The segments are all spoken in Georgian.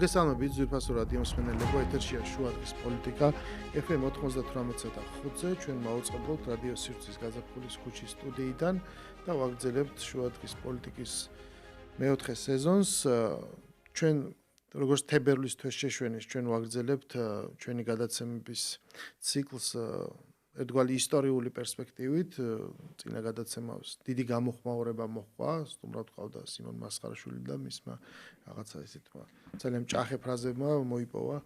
მოგესალმებით ძვირფასო რადიო მსმენელებო, ეთერშია შუადღის პოლიტიკა FM 98.5-ზე. ჩვენ მოვაწყობთ რადიო სივრცის გაზაფხულის ქუჩის სტუდიიდან და ვაგრძელებთ შუადღის პოლიტიკის მეოთხე სეზონს. ჩვენ როგორც თებერვლის თვეს შეშვენის ჩვენ ვაგრძელებთ ჩვენი გადაცემების ციკლს ერთგვარი ისტორიული პერსპექტივით. წინა გადაცემას დიდი გამოხმაურება მოჰყვა, სტუმრად ყავდა სიმონ მასხარაშვილი და მისმა რაღაცა ისეთმა ძალიან ჭახე ფრაზებმა მოიპოვა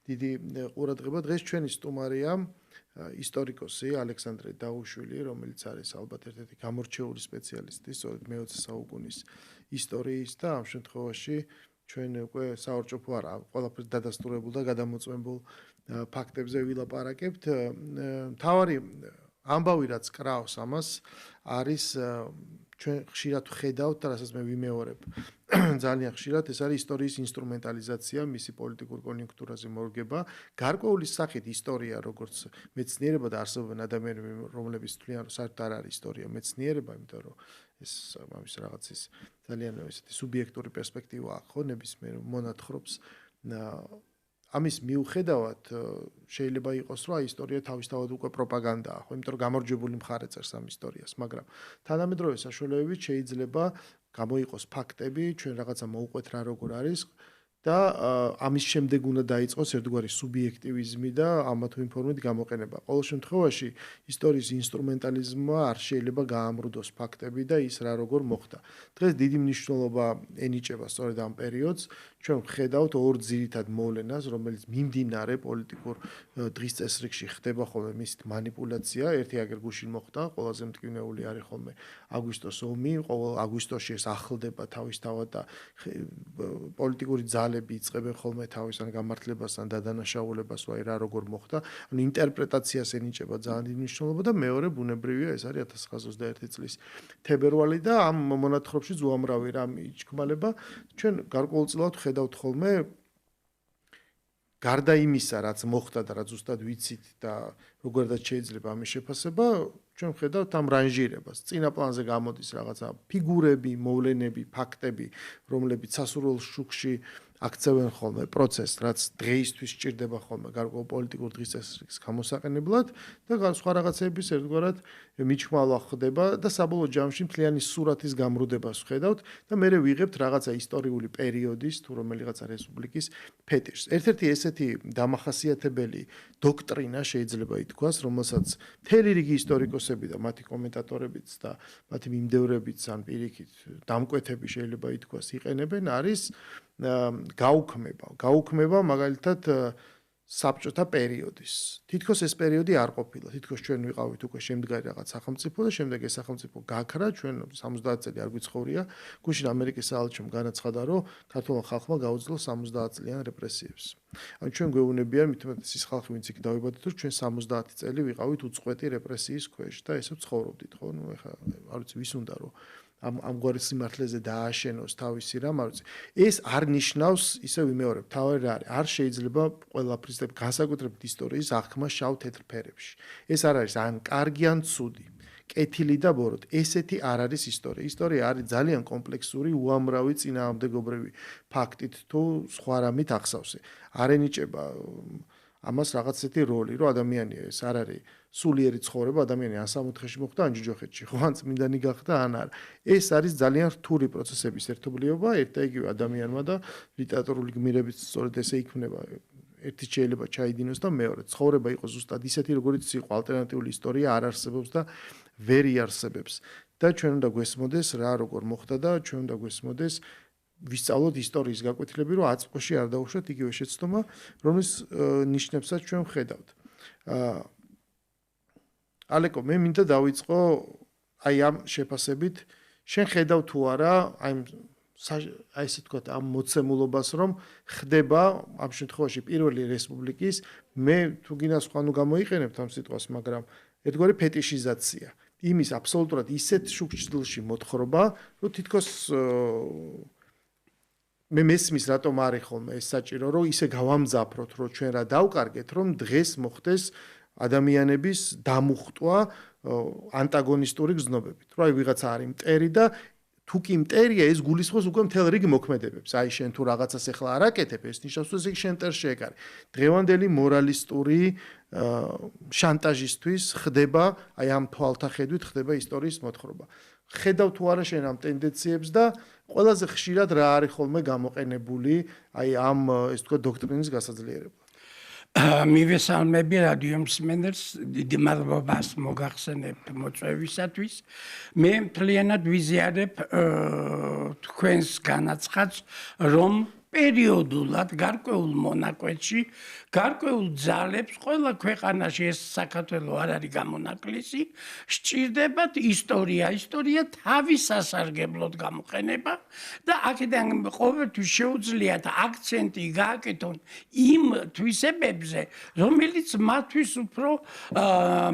დიდი ყურადღება. დღეს ჩვენი სტუმარია ისტორიკოსი ალექსანდრე დაუშვილი, რომელიც არის ალბათ ერთ-ერთი გამორჩეული სპეციალისტი სწორედ მე-20 საუკუნის ისტორიის და ამ შემთხვევაში ჩვენ უკვე საორჭოფო არა, ყველაფერს დადასტურებულ და გადამოწმებულ ფაქტებზე ვილაპარაკებთ. მთავარი ამბავი რაც კრავს ამას არის ჩვენ ხშირად ხედავთ და რასაც მე ვიმეორებ ძალიან ხშირად ეს არის ისტორიის ინსტრუმენტალიზაცია, მისი პოლიტიკურ კონიუნქტურაზე მორგება, გარკვეული სახით ისტორია როგორც მეცნიერება და არსებობენ ადამიანები რომლებიც თვლიან რომ საერთოდ არ არის ისტორია მეცნიერება, იმიტომ რომ ეს ამის რაღაცის ძალიან ესეთი სუბიექტური პერსპექტივა აქვს ხო ნებისმიერ მონათხრობს ამის მიუხედავად შეიძლება იყოს რომ ისტორია თავისთავად უკვე პროპაგანდაა ხო იმიტომ რომ გამარჯვებული მხარე წერს ამ ისტორიას მაგრამ თანამედროვე საშუალებებით შეიძლება გამოიყოს ფაქტები ჩვენ რაღაცა მოუყვეთ რა როგორ არის და ამის შემდეგ უნდა დაიწყოს ერთგვარი სუბიექტივიზმი და ამა თუ იმ ფორმით გამოყენება. ყოველ შემთხვევაში ისტორიის ინსტრუმენტალიზმმა არ შეიძლება გაამრუდოს ფაქტები და ის რა როგორ მოხდა. დღეს დიდი მნიშვნელობა ენიჭება სწორედ ამ პერიოდს. ჩვენ ვხედავთ ორ ძირითად მოვლენას, რომელიც მიმდინარე პოლიტიკურ დღის წესრიგში ხდება ხოლმე მისით მანიპულაცია. ერთი აგერ გუშინ მოხდა, ყველაზე მტკივნეული არის ხოლმე აგვისტოს ომი, ყოველ აგვისტოში ეს ახლდება თავისთავად და პოლიტიკური ძალები იწყებენ ხოლმე თავისთან გამართლებასთან და დანაშაულებას, ვაი რა როგორ მოხდა. ანუ ინტერპრეტაციას ენიჭება ძალიან დიდი მნიშვნელობა და მეორე ბუნებრივია, ეს არის 1921 წლის თებერვალი და ამ მონათხრობშიც უამრავი რამ იჩქმალება. ჩვენ გარკვეულწილად ხედავთ ხოლმე გარდა იმისა, რაც მოხდა და რაც ზუსტად ვიცით და როგორაც შეიძლება ამის შეფასება, ჩვენ ხედავთ ამ რანჟირებას. წინა პლანზე გამოდის რაღაცა ფიგურები, მოვლენები, ფაქტები, რომლებიც სასურველ შუქში აქცევენ ხოლმე პროცესს, რაც დღეისთვის სჭირდება ხოლმე გარკვეულ პოლიტიკურ დღის წესრიგს გამოსაყენებლად და სხვა რაღაცების ერთგვარად მიჩმალა ხდება და საბოლოო ჯამში მთლიანი სურათის გამრუდებას ვხედავთ და მე ვიღებთ რაღაცა ისტორიული პერიოდის თუ რომელიღაცა რესპუბლიკის ფეტიშს. ერთ-ერთი ესეთი დამახასიათებელი დოქტრინა შეიძლება ითქვას, რომელსაც მთელი რიგი ისტორიკოსები და მათი კომენტატორებიც და მათი მიმდევრებიც ან პირიქით დამკვეთები შეიძლება ითქვას იყენებენ არის გაუქმება მაგალითად საბჭოთა პერიოდის. თითქოს ეს პერიოდი არ ყოფილა. თითქოს ჩვენ ვიყავით უკვე შემდგარი რაღაც სახელმწიფო და შემდეგ ეს სახელმწიფო გაქრა, ჩვენ 70 წელი არ გვიცხოვრია. გუშინ ამერიკის საელჩომ განაცხადა, რომ ქართულმა ხალხმა გაუძლო 70 წლიან რეპრესიებს. ანუ ჩვენ გვეუბნებიან მithumetes ის ხალხი ვინც იქ დავიბადეთ, რომ ჩვენ 70 წელი ვიყავით უწყვეტი რეპრესიის ქვეშ და ესე ცხოვრობდით, ხო? ნუ ეხლა არ ვიცი ვის უნდა რომ ამგვარი სიმართლეზე დააშენოს თავისი რამ არ ვიცი. ეს არ ნიშნავს, ისე ვიმეორებ, თავი არ შეიძლება ყველაფრის და განსაკუთრებით ისტორიის აღქმა შავ-თეთრ ფერებში. ეს არ არის ან კარგი ან ცუდი. კეთილი და ბოროტი. ესეთი არ არის ისტორია. ისტორია არის ძალიან კომპლექსური, უამრავი წინააღმდეგობრივი ფაქტით თუ სხვა რამით ახსავსე. არ ენიჭება ამას რაღაც ესეთი როლი, რომ ადამიანია ეს არ არის სულიერი ცხოვრება, ადამიანი ან სამოთხეში მოხდა, ან ჯოჯოხეთში, ხო, ან წმინდანი გახდა, ან არა. ეს არის ძალიან რთული პროცესების ერთობლიობა, ერთ და იგივე ადამიანმა და ლიტერატურული გმირებით სწორედ ესე იქმნება. ერთი შეიძლება ჩაიდინოს და მეორე ცხოვრება იყოს ზუსტად ისეთი, როგორიც იყო, ალტერნატიული ისტორია არ არსებობს და ვერ იარსებებს. და ჩვენ უნდა გვესმოდეს რა როგორ მოხდა და ჩვენ უნდა გვესმოდეს ვისწავლოთ ისტორიის გაკვეთილები, რომ აწმყოში არ დაუშვათ იგივე შეცდომა, რომლის ნიშნებსაც ჩვენ ვხედავთ. ალეკო, მე მინდა დავიწყო აი ამ შეფასებით, შენ ხედავ თუ არა აი ესე თქვათ ამ მოცემულობას, რომ ხდება ამ შემთხვევაში პირველი რესპუბლიკის, მე თუ გინდა სხვა ნუ გამოიყენებთ ამ სიტყვას, მაგრამ ერთგვარი ფეტიშიზაცია. იმის აბსოლუტურად ისეთ შუქჭდილში მოთხრობა, რომ თითქოს მე მესმის რატომ არის ხოლმე ეს საჭირო, რომ ისე გავამძაფროთ, რომ ჩვენ რა დავკარგეთ, რომ დღეს მოხდეს ადამიანების დამუხტვა ანტაგონისტური გზნობებით. რა ვიღაცა არის მტერი და თუ კი მტერია ეს გულისხმობს უკვე მთელ რიგ მოქმედებებს. აი შენ თუ რაღაცას ახლა არ აკეთებ, ეს ნიშნავს რომ ეს შენ ტერში ეკარი. დღევანდელი მორალისტური შანტაჟისთვის ხდება, აი ამ თვალთახედვით ხდება ისტორიის მოთხრობა. ხედავ თუ არა შენ ამ ტენდენციებს და ყველაზე ხშირად რა არის ხოლმე გამოყენებული აი ამ ეს თქვა დოქტრინის გასაძლიერებლად. მივესალმები რადიო მსმენელს, დიდი მადლობას მოგახსენებთ მოწვევისათვის. მე მთლიანად ვიზიარებ თქვენს განაცხადს, რომ პერიოდულად გარკვეულ მონაკვეთში, გარკვეულ ძალებს ყველა ქვეყანაში ეს საქართველო არ არის გამონაკლისი, სჭირდებათ ისტორია. ისტორია თავის სასარგებლოდ გამოყენება და აქედან ყოველთვის შეუძლიათ აქცენტი გააკეთონ იმ თვისებებზე, რომელიც მათთვის უფრო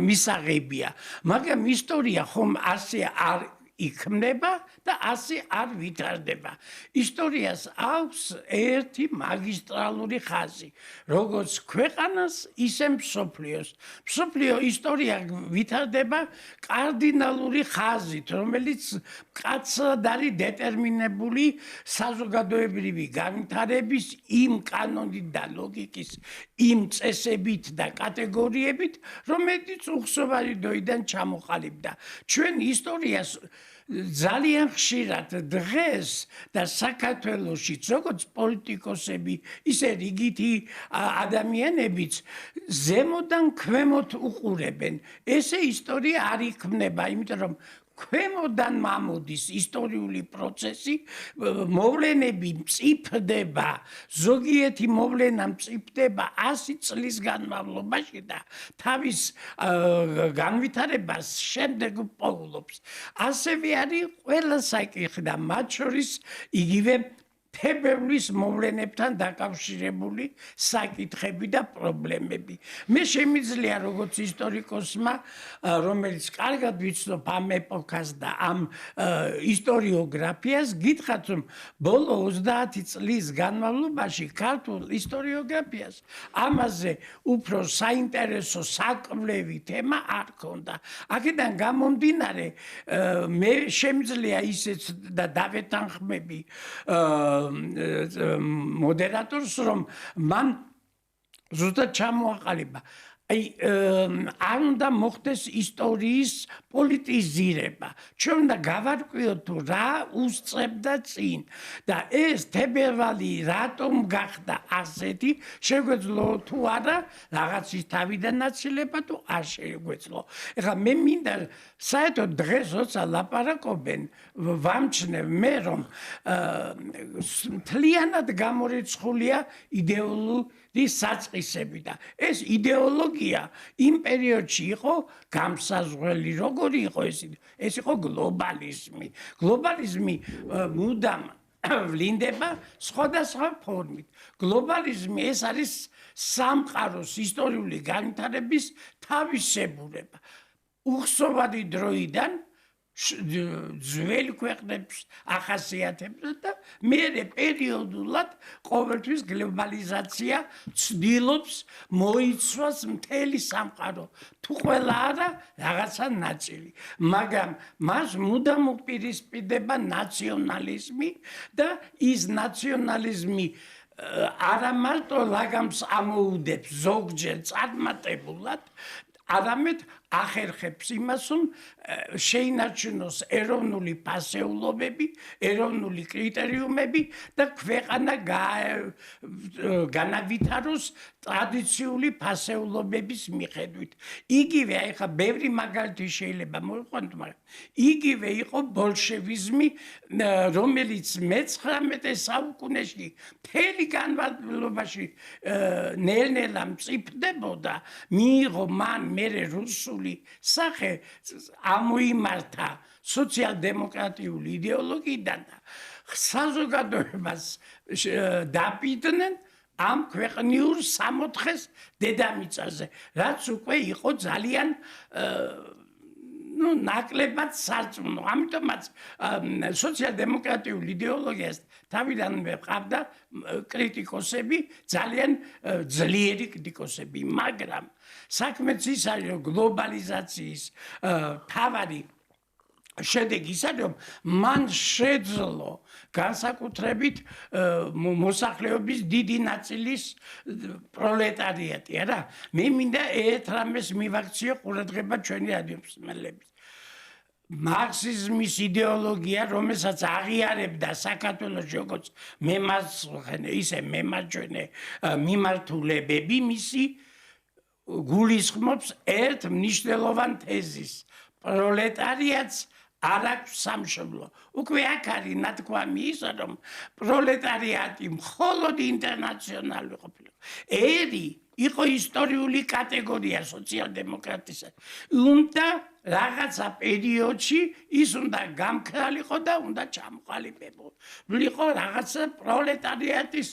მისაღებია. მაგრამ ისტორია ხომ ასე არ იქმნება და ასე არ ვითარდება. ისტორიას აქვს ერთი მაგისტრალური ხაზი, როგორც ქვეყანას, ისე მსოფლიოს. მსოფლიო ისტორია ვითარდება კარდინალური ხაზით, რომელიც მკაცრად არის დეტერმინებული საზოგადოებრივი განვითარების იმ კანონით და ლოგიკის, იმ წესებით და კატეგორიებით, რომელიც უხსოვარი დროიდან ჩამოყალიბდა. ჩვენ ისტორიას ძალიან ხშირად დღეს და საქართველოშიც როგორც პოლიტიკოსები, ისე რიგითი ადამიანებიც ზემოდან ქვემოთ უყურებენ. ესე ისტორია არ იქმნება, იმიტომ რომ ქვემოდან მომდის ისტორიული პროცესი, მოვლენები მწიფდება, ზოგიერთი მოვლენა მწიფდება 100 წლის განმავლობაში და თავის განვითარებას შემდეგ პოულობს. ასევე არის ყველა საკითხი და მათ შორის იგივე თებერვლის მოვლენებთან დაკავშირებული საკითხები და პრობლემები. მე შემიძლია როგორც ისტორიკოსმა, რომელიც კარგად ვიცნობ ამ ეპოქას და ამ ისტორიოგრაფიას, გითხრათ, რომ ბოლო 30 წლის განმავლობაში ქართულ ისტორიოგრაფიას ამაზე უფრო საინტერესო საკვლევი თემა არ ქონდა. აქედან გამომდინარე, მე შემიძლია ისეც და დავეთანხმები მოდერატორს, რომ მან ზუსტად ჩამოაყალიბა აი არ უნდა მოხდეს ისტორიის პოლიტიზირება. ჩვენ უნდა გავარკვიოთ თუ რა უსწრებდა წინ და ეს თებერვალი რატომ გახდა ასეთი, შეგვეძლო თუ არა რაღაცის თავიდან აცილება თუ არ შეგვეძლო. ეხლა მე მინდა საერთოდ დღეს როცა ლაპარაკობენ, ვამჩნევ მე რომ მთლიანად გამორიცხულია იდეოლოგიური საწყისები და ეს იდეოლოგია იმ პერიოდში იყო გამსაზღვრელი. როგორი იყო ეს იყო გლობალიზმი. გლობალიზმი მუდამ ვლინდება სხვადასხვა ფორმით. გლობალიზმი ეს არის სამყაროს ისტორიული განვითარების თავისებურება. უხსოვარი დროიდან ძველი ქვეყნებს ახასიათებდა და მერე პერიოდულად ყოველთვის გლობალიზაცია ცდილობს მოიცვას მთელი სამყარო. თუ ყველა არა, რაღაცა ნაწილი. მაგრამ მას მუდამ უპირისპირდება ნაციონალიზმი და ის ნაციონალიზმი არა მარტო ლაგამს ამოუდებს ზოგჯერ წარმატებულად, არამედ ახერხებს იმას, რომ შეინარჩუნოს ეროვნული ფასეულობები, ეროვნული კრიტერიუმები და ქვეყანა განავითაროს ტრადიციული ფასეულობების მიხედვით. იგივე, ეხლა ბევრი მაგალითი შეიძლება მოვიყვანოთ, მაგრამ იგივე იყო ბოლშევიზმი, რომელიც მე-19 საუკუნეში მთელი განმავლობაში ნელ-ნელა მწიფდებოდა, მიიღო მან მერე რუსული სახე, ამოიმართა სოციალ-დემოკრატიული იდეოლოგიიდან და საზოგადოებას დაპირდნენ ამ ქვეყნიურ სამოთხეს დედამიწაზე, რაც უკვე იყო ძალიან ნაკლებად სარწმუნო. ამიტომაც სოციალ-დემოკრატიულ იდეოლოგიას თავიდანვე ყავდა კრიტიკოსები, ძალიან ძლიერი კრიტიკოსები, მაგრამ საქმეც ის არის, რომ გლობალიზაციის თავარი შედეგი ისე რომ მან შეძლო განსაკუთრებით მოსახლეობის დიდი ნაწილის პროლეტარიატი არა მე მინდა ერთ რამეს მივაქციო ყურადღება ჩვენი რადიომსმენელების მარქსიზმის იდეოლოგია რომელსაც აღიარებდა საქართველოს როგორც ისე მემარჯვენე მიმართულებები მისი გულისხმობს ერთ მნიშვნელოვან თეზის პროლეტარიატს არ აქვს სამშობლო. უკვე აქ არის ნათქვამი ისა, რომ პროლეტარიატი მხოლოდ ინტერნაციონალური ყოფილიყო. ერი იყო ისტორიული კატეგორია სოციალ-დემოკრატისა. უნდა რაღაცა პერიოდში ის უნდა გამქრალიყო და უნდა ჩამოყალიბებულიყო რაღაცა პროლეტარიატის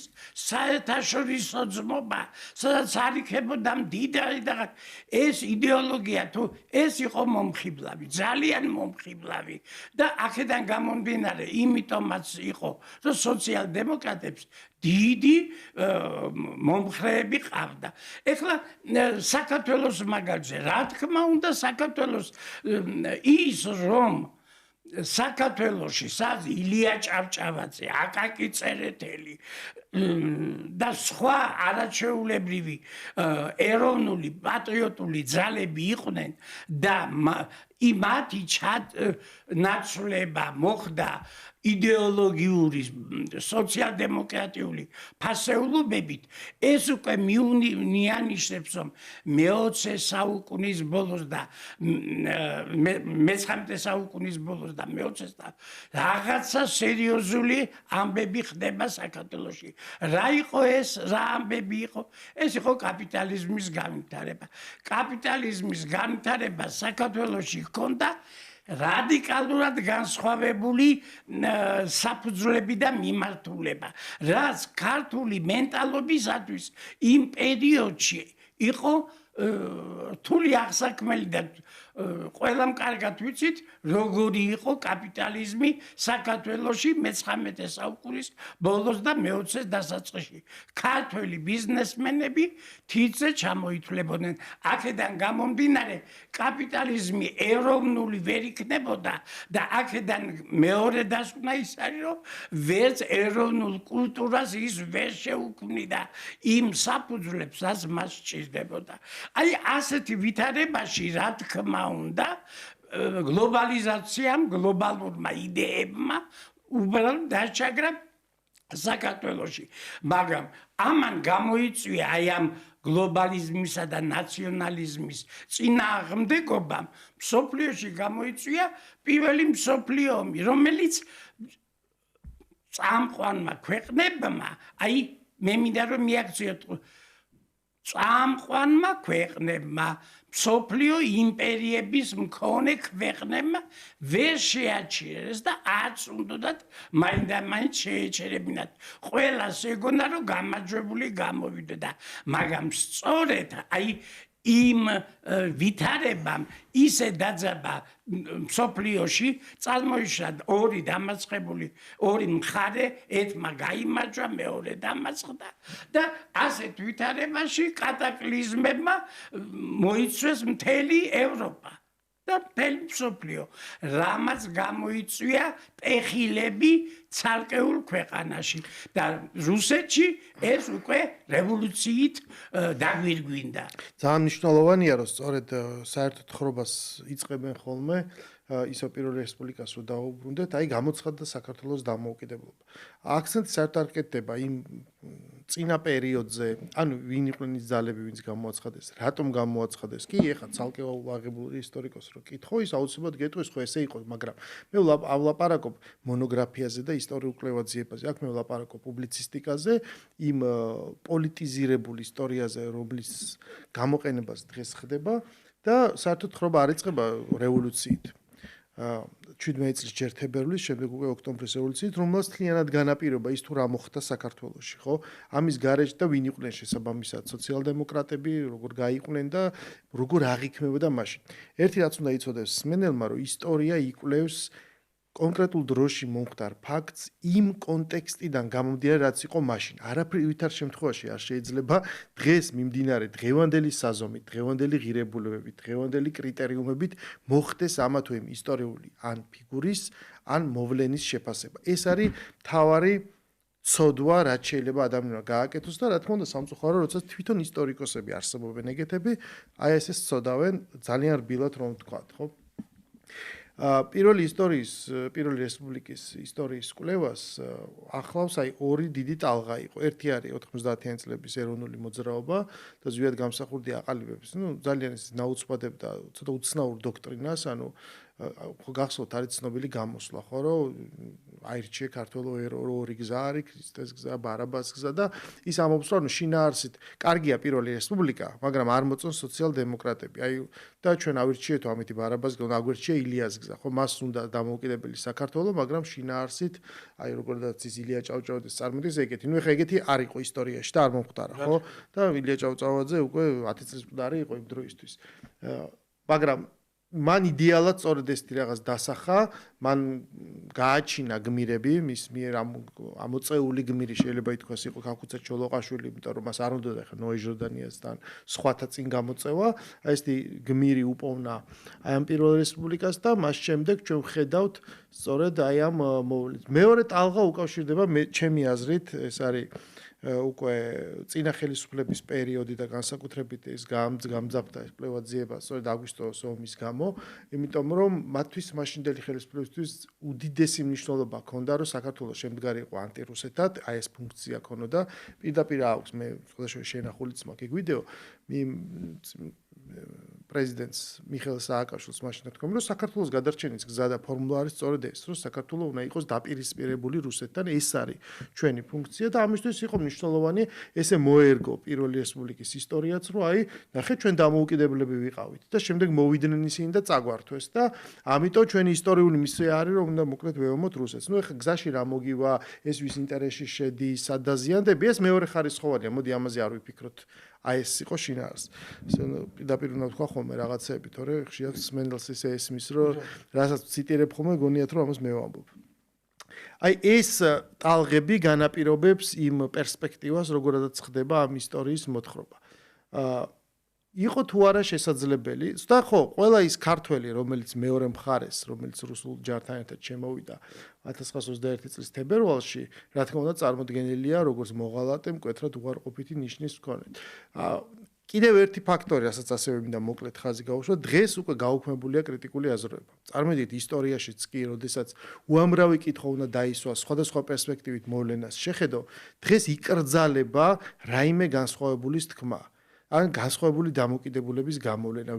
საერთაშორისო ძმობა, სადაც არ იქნებოდა მდიდარი და ეს იდეოლოგია თუ ეს იყო მომხიბლავი, ძალიან მომხიბლავი და აქედან გამომდინარე, იმიტომაც იყო, რომ სოციალ-დემოკრატებს დიდი მომხრეები ყავდა. ეხლა საქართველოს მაგალითზე, რა თქმა უნდა, საქართველოს ის რომ საქართველოში ილია ჭავჭავაძე, აკაკი წერეთელი და სხვა არაჩვეულებრივი ეროვნული პატრიოტული ძალები იყვნენ და მათი ნაცვლება მოხდა იდეოლოგიური სოციალ-დემოკრატიული ფასეულობებით ეს უკვე მიანიშნებს რომ მე-20 საუკუნის ბოლოს და მე-19 საუკუნის ბოლოს და მე-20 რაღაცა სერიოზული ამბები ხდება საქართველოში. რა იყო ეს, რა ამბები იყო? ეს იყო კაპიტალიზმის განვითარება. კაპიტალიზმის განვითარება საქართველოში ჰქონდა რადიკალურად განსხვავებული საფუძვლები და მიმართულება, რაც ქართული მენტალობისათვის იმ პერიოდში იყო რთული აღსაქმელი და ყველამ კარგად ვიცით, როგორი იყო კაპიტალიზმი საქართველოში მე-19 საუკუნის ბოლოს და მე-20 დასაწყისში. ქართველი ბიზნესმენები თითზე ჩამოითვლებოდნენ. აქედან გამომდინარე, კაპიტალიზმი ეროვნული ვერ იქნებოდა და აქედან მეორე დასკვნა ის არის, რომ ვერც ეროვნულ კულტურას ის ვერ შეუქმნიდა იმ საფუძვლებს, რაც მას სჭირდებოდა. აი ასეთი ვითარებაში რა თქმა უნდა გლობალიზაციამ, გლობალურმა იდეებმა უბრალოდ დაჩაგრა საქართველოში. მაგრამ ამან გამოიწვია აი ამ გლობალიზმისა და ნაციონალიზმის წინააღმდეგობამ მსოფლიოში გამოიწვია პირველი მსოფლიო ომი, რომელიც წამყვანმა ქვეყნებმა, აი მე მინდა რომ მიაქციოთ წამყვანმა ქვეყნებმა მსოფლიო იმპერიების მქონე ქვეყნებმა ვერ შეაჩერეს და არც უნდათ მაინდამაინც შეეჩერებინათ. ყველას ეგონა რომ გამარჯვებული გამოვიდა, მაგრამ სწორედ აი იმ ვითარებამ ისე დაძაბა მსოფლიოში წარმოიშვა ორი დამარცხებული ორი მხარე, ერთმა გაიმარჯვა, მეორე დამარცხდა და ასეთ ვითარებაში კატაკლიზმებმა მოიცვეს მთელი ევროპა და მთელი მსოფლიო, რამაც გამოიწვია პეხილები ცალკეულ ქვეყანაში და რუსეთში ეს უკვე რევოლუციით დაგვირგვინდა. ძალიან მნიშვნელოვანია, რომ სწორედ საერთოდ ხრობას იწყებენ ხოლმე ისო პირველ რესპუბლიკას რო დაუბრუნდეთ, აი გამოცხადდა საქართველოს დამოუკიდებლობა. აქცენტი საერთოდ არ კეთდება იმ წინა პერიოდზე, ანუ ვინ იყვნენ ის ძალები, ვინც გამოაცხადეს, რატომ გამოაცხადეს. კი, ეხლა ცალკეულ აღებული ისტორიკოსს რო კითხო, ის აუცილებლად გეტყვის, ხო ესე იყო, მაგრამ მე ვლაპარაკობ მონოგრაფიაზე და ისტორიულ კვლევაძიებაზე. აქ მე ვლაპარაკობ პუბლიცისტიკაზე, იმ პოლიტიზირებულ ისტორიაზე, რომლის გამოყენებას დღეს ხდება და საერთოდ ხრობა არ იწყება რევოლუციით. 17 წლის ჯერ თებერვლის, შემდეგ უკვე ოქტომბრის რევოლუციით, რომელსაც მთლიანად განაპირობა ის თუ რა მოხდა საქართველოში, ხო? ამის გარეშე და ვინ იყვნენ შესაბამისად სოციალ-დემოკრატები, როგორ გაიყვნენ და როგორ აღიქმებოდა მაშინ. ერთი რაც უნდა იცოდეს მსმენელმა, რომ ისტორია იკვლევს კონკრეტულ დროში მომხდარ ფაქტს იმ კონტექსტიდან გამომდინარე, რაც იყო მაშინ. არაფერი ვითარ შემთხვევაში არ შეიძლება დღეს მიმდინარე დღევანდელი საზომით, დღევანდელი ღირებულებებით, დღევანდელი კრიტერიუმებით მოხდეს ამა თუ იმ ისტორიული ან ფიგურის, ან მოვლენის შეფასება. ეს არის მთავარი ცოდვა, რაც შეიძლება ადამიანმა გააკეთოს და რა თქმა უნდა სამწუხარო, როცა თვითონ ისტორიკოსები არსებობენ ეგეთები, აი ესეც ცოდავენ ძალიან რბილად რომ ვთქვათ, ხო? პირველი რესპუბლიკის ისტორიის კვლევას ახლავს აი ორი დიდი ტალღა იყო. ერთი არის 90-იანი წლების ეროვნული მოძრაობა და ზვიად გამსახურდი აყალიბების, ძალიან ის ნაუცბადებ და ცოტა უცნაურ დოქტრინას, ანუ ხო გახსოვთ არის ცნობილი გამოსვლა, ხო, რომ აირჩიე ქართველო ორი გზა არის, ქრისტეს გზა, ბარაბას გზა და ის ამბობს, რომ შინაარსით კარგია პირველი რესპუბლიკა, მაგრამ არ მოწონს სოციალ-დემოკრატები. აი და ჩვენ ავირჩიეთ ამითი ბარაბას გზა, აგვერჩია ილიას გზა, ხო, მას უნდა დამოუკიდებელი საქართველო, მაგრამ შინაარსით, აი როგორაც ის ილია ჭავჭავაძის წარმოდის ეგეთი. ნუ ეხა ეგეთი არ იყო ისტორიაში და არ მომხდარა, ხო? და ილია ჭავჭავაძე უკვე 10 წლის მკვდარი იყო იმ დროისთვის. მაგრამ მან იდეალად სწორედ ეს რაღაც დასახა, მან გააჩინა გმირები, მის მიერ ამოწეული გმირი შეიძლება ითქვას იყო ქაქუცა ჩოლოყაშვილი, იმიტომ რომ მას არ უნდოდა ხა ნოე ჟორდანიასთან სხვათა წინ გამოწევა, აი ეს გმირი უპოვნა აი ამ პირველ რესპუბლიკას და მას შემდეგ ჩვენ ვხედავთ სწორედ აი ამ მოვლენს. მეორე ტალღა უკავშირდება ჩემი აზრით, ეს არის უკვე წინა ხელისუფლების პერიოდი და განსაკუთრებით ის გამძაფრდა ეს კვლევაძიება სწორედ აგვისტოს ომის გამო, იმიტომ რომ მათთვის მაშინდელი ხელისუფლებისთვის უდიდესი მნიშვნელობა ჰქონდა, რომ საქართველოს შემდგარი იყო ანტირუსეთად, აი ეს ფუნქცია ჰქონოდა. პირდაპირ აქვს მე შესაძლოა შენახულიც მაქვს ეგ ვიდეო პრეზიდენტს მიხეილ სააკაშვილს მაშინ თქვა, რომ საქართველოს გადარჩენის გზა და ფორმულა არის სწორედ ეს, რომ საქართველო უნდა იყოს დაპირისპირებული რუსეთთან, ეს არის ჩვენი ფუნქცია და ამისთვის იყო მნიშვნელოვანი ესე მოერგო პირველი რესპუბლიკის ისტორიაც, რომ აი ნახე ჩვენ დამოუკიდებლები ვიყავით და შემდეგ მოვიდნენ ისინი და წაგვართვეს და ამიტომ ჩვენი ისტორიული მისია არის, რომ უნდა მოკლედ ვეომოთ რუსეთს. ნუ ეხა გზაში რა მოგივა, ეს ვის ინტერესში შედის, სად დაზიანდები, ეს მეორე ხარისხოვანია, მოდი ამაზე არ ვიფიქროთ. აი ეს იყო შინაარსი. პირდაპირ უნდა ვთქვა ხოლმე რაღაცეები, თორე ხშირად სმენდელს ისე ესმის, რომ რასაც ციტირებ ხოლმე, გონიათ რომ ამას მე ვამბობ. აი ეს ტალღები განაპირობებს იმ პერსპექტივას, როგორადაც ხდება ამ ისტორიის მოთხრობა. იყო თუ არა შესაძლებელი, და ხო, ყველა ის ქართველი, რომელიც მეორე მხარეს, რომელიც რუსულ ჯართან ერთად შემოვიდა 1921 წლის თებერვალში, რა თქმა უნდა, წარმოდგენილია როგორც მოღალატე, მკვეთრად უარყოფითი ნიშნის მქონე. კიდევ ერთი ფაქტორი, რასაც ასევე მინდა მოკლედ ხაზი გაუშვა, დღეს უკვე გაუქმებულია კრიტიკული აზროვნება. წარმოდით ისტორიაშიც კი, როდესაც უამრავი კითხვა უნდა დაისვა სხვადასხვა პერსპექტივით მოვლენას შეხედო, დღეს იკრძალება რაიმე განსხვავებულის თქმა. ან განსხვავებული დამოკიდებულების გამოვლენა,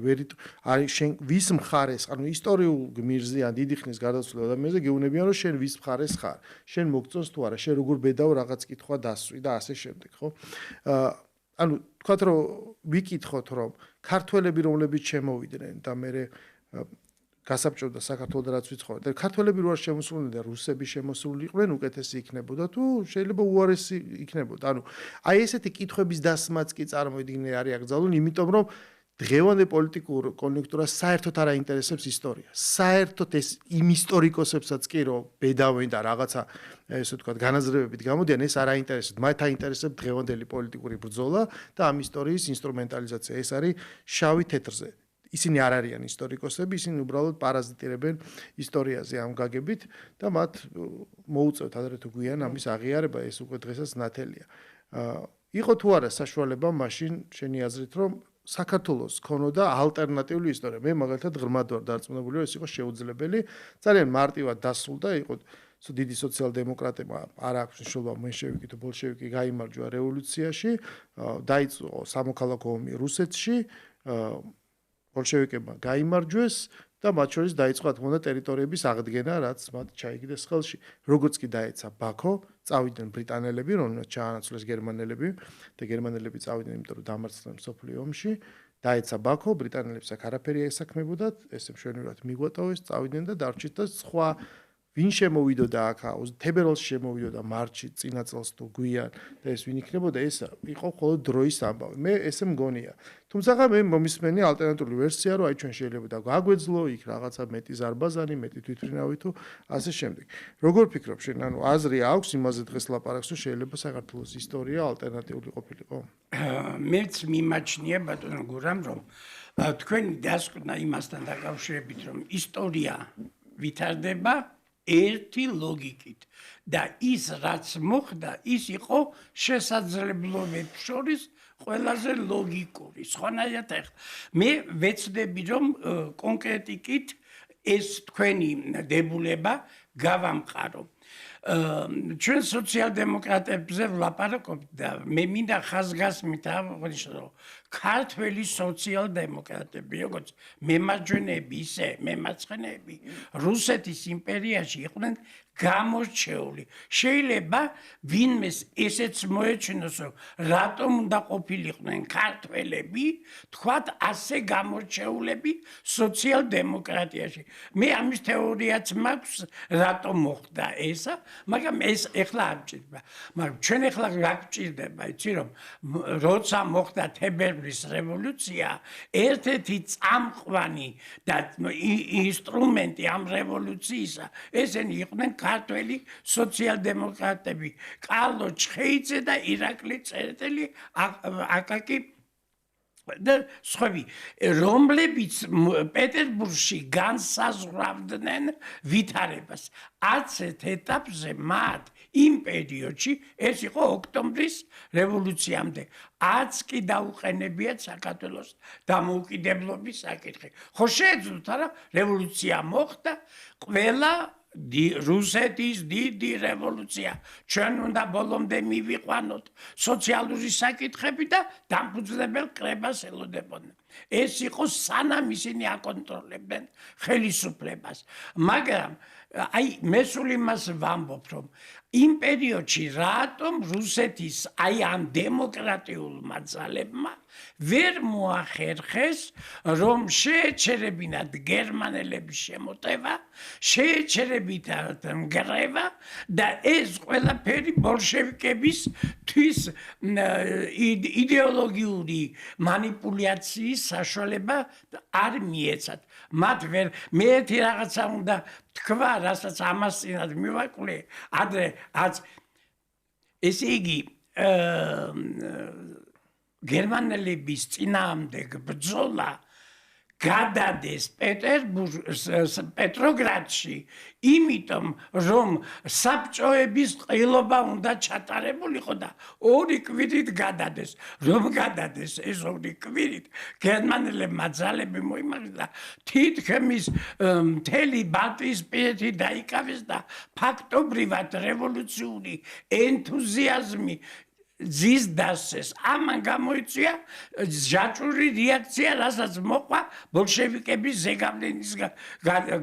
არის შენ ვის მხარეს, ანუ ისტორიულ გმირზე ან დიდი ხნის გარდაცვლილ ადამიანზე გეუბნებიან, რომ შენ ვის მხარეს ხარ, შენ მოგწონს თუ არა, შენ როგორ ბედავ რაღაც კითხვა დასვი და ასე შემდეგ, ხო? ანუ თქვათ რომ ვიკითხოთ, რომ ქართველები რომლებიც შემოვიდნენ და მე გასაბჭოდა საქართველოს და რაც ვიცხოვენ და ქართველები რო არ შემოსულნი და რუსები შემოსული იყვნენ, უკეთესი იქნებოდა თუ შეიძლება უარესი იქნებოდა. ანუ აი ესეთი კითხვების დასმაც კი წარმოიდგინე არის აკრძალული, იმიტომ რომ დღევანდელ პოლიტიკურ კონიუნქტურას საერთოდ არ აინტერესებს ისტორია. საერთოდ ეს იმ ისტორიკოსებსაც კი რომ ბედავენ და რაღაცა ესე ვთქვათ განაზრებებით გამოდიან, ეს არ აინტერესებს. მათ აინტერესებს დღევანდელი პოლიტიკური ბრძოლა და ამ ისტორიის ინსტრუმენტალიზაცია. ეს არის შავი თეთრზე. ისინი არ არიან ისტორიკოსები, ისინი უბრალოდ პარაზიტირებენ ისტორიაზე ამ გაგებით და მათ მოუწევთ ადრე თუ გვიან ამის აღიარება, ეს უკვე დღესაც ნათელია. იყო თუ არა საშუალება მაშინ შენი აზრით, რომ საქართველოს ქონოდა ალტერნატიული ისტორია. მე მაგალითად ღრმად ვარ დარწმუნებული, რომ ეს იყო შეუძლებელი, ძალიან მარტივად დასრულდა, იყო დიდი სოციალ-დემოკრატებმა არ აქვს მნიშვნელობა მენშევიკი თუ ბოლშევიკი გაიმარჯვა რევოლუციაში, დაიწყო სამოქალაქო ომი რუსეთში, ბოლშევიკებმა გაიმარჯვეს და მათ შორის დაიწყო თქმა უნდა ტერიტორიების აღდგენა, რაც მათ ჩაიგდეს ხელში. როგორც კი დაეცა ბაქო, წავიდნენ ბრიტანელები, რომელსაც ჩაანაცვლეს გერმანელები და გერმანელები წავიდნენ, იმიტომ რომ დამარცხდნენ მსოფლიო ომში. დაეცა ბაქო, ბრიტანელებს აქ არაფერი ესაქმებოდათ, ესე მშვენივრად მიგვატოვეს, წავიდნენ და დარჩით და სხვა ვინ შემოვიდოდა აქ თებერვალში შემოვიდოდა მარტში წინა წელს თუ გვიან და ეს ვინ იქნებოდა ეს იყო მხოლოდ დროის ამბავი მე ესე მგონია თუმცა მე მომისმენი ალტერნატიული ვერსია რომ აი ჩვენ შეიძლება და გაგვეძლო იქ რაღაცა მეტი ზარბაზანი მეტი თვითმფრინავი თუ ასე შემდეგ როგორ ფიქრობ შენ ანუ აზრი აქვს იმაზე დღეს ლაპარაკს რომ შეიძლება საქართველოს ისტორია ალტერნატიული ყოფილიყო მეც მიმაჩნია ბატონო გურამ რომ თქვენი დასკვნა იმასთან დაკავშირებით რომ ისტორია ვითარდება ერთი ლოგიკით და ის რაც მოხდა ის იყო შესაძლებლობებს შორის ყველაზე ლოგიკური სხვანაირად ახლა მე ვეცდები რომ კონკრეტიკით ეს თქვენი დებულება გავამყარო ჩვენ სოციალ-დემოკრატებზე ვლაპარაკობთ და მე მინდა ხაზგასმით აღვნიშნო ქართველი სოციალ-დემოკრატები როგორც მემარჯვენეები ისე მემარცხენეები რუსეთის იმპერიაში იყვნენ გამორჩეული შეიძლება ვინმეს ესეც მოეჩვენოს რომ რატომ უნდა ყოფილიყვნენ ქართველები თქვათ ასე გამორჩეულები სოციალ-დემოკრატიაში მე ამის თეორიაც მაქვს რატომ მოხდა ესა მაგრამ ეს ეხლა არ ჭირდება მაგრამ ჩვენ ეხლა რა გჭირდება იცი რომ როცა მოხდა თებერვლის რევოლუცია ერთ-ერთი წამყვანი და ინსტრუმენტი ამ რევოლუციისა ესენი იყვნენ ქართველი სოციალ-დემოკრატები კარლო ჩხეიძე და ირაკლი წერტელი აკაკი და სხვები რომლებიც პეტერბურგში განსაზღვრავდნენ ვითარებას არცერთ ეტაპზე მათ იმ პერიოდში ეს იყო ოქტომბრის რევოლუციამდე არც კი დაუყენებიათ საქართველოს დამოუკიდებლობის საკითხი ხო შეეძლოთ არა რევოლუცია მოხდა ყველა რუსეთის დიდი რევოლუცია ჩვენ უნდა ბოლომდე მივიყვანოთ სოციალური საკითხები და დამფუძნებელ კრებას ელოდებოდნენ ეს იყო სანამ ისინი აკონტროლებდნენ ხელისუფლებას მაგრამ აი მე სულ იმას ვამბობ რომ იმ პერიოდში რატომ რუსეთის აი ამ დემოკრატიულმა ძალებმა ვერ მოახერხეს რომ შეეჩერებინათ გერმანელების შემოტევა შეეჩერებინათ მგრევა და ეს ყველაფერი ბოლშევიკების თვის იდეოლოგიური მანიპულაციის საშუალება არ მიეცათ მათ ვერ მე ერთი რაღაცა უნდა თქვა რასაც ამას წინათ მივაკლე ადრე ესე იგი გერმანელების წინააღმდეგ ბრძოლა გადადეს პეტროგრადში იმიტომ რომ საბჭოების ყილობა უნდა ჩატარებულიყო და ორი კვირით გადადეს რომ გადადეს ეს ორი კვირით გერმანელებმა ძალები მოიმარეს და თითქმის მთელი ბალტიისპირეთი დაიკავეს და ფაქტობრივად რევოლუციური ენთუზიაზმი ზის დასეს ამან გამოიწვია ჟაჭვური რეაქცია რასაც მოყვა ბოლშევიკების ზეგავლენის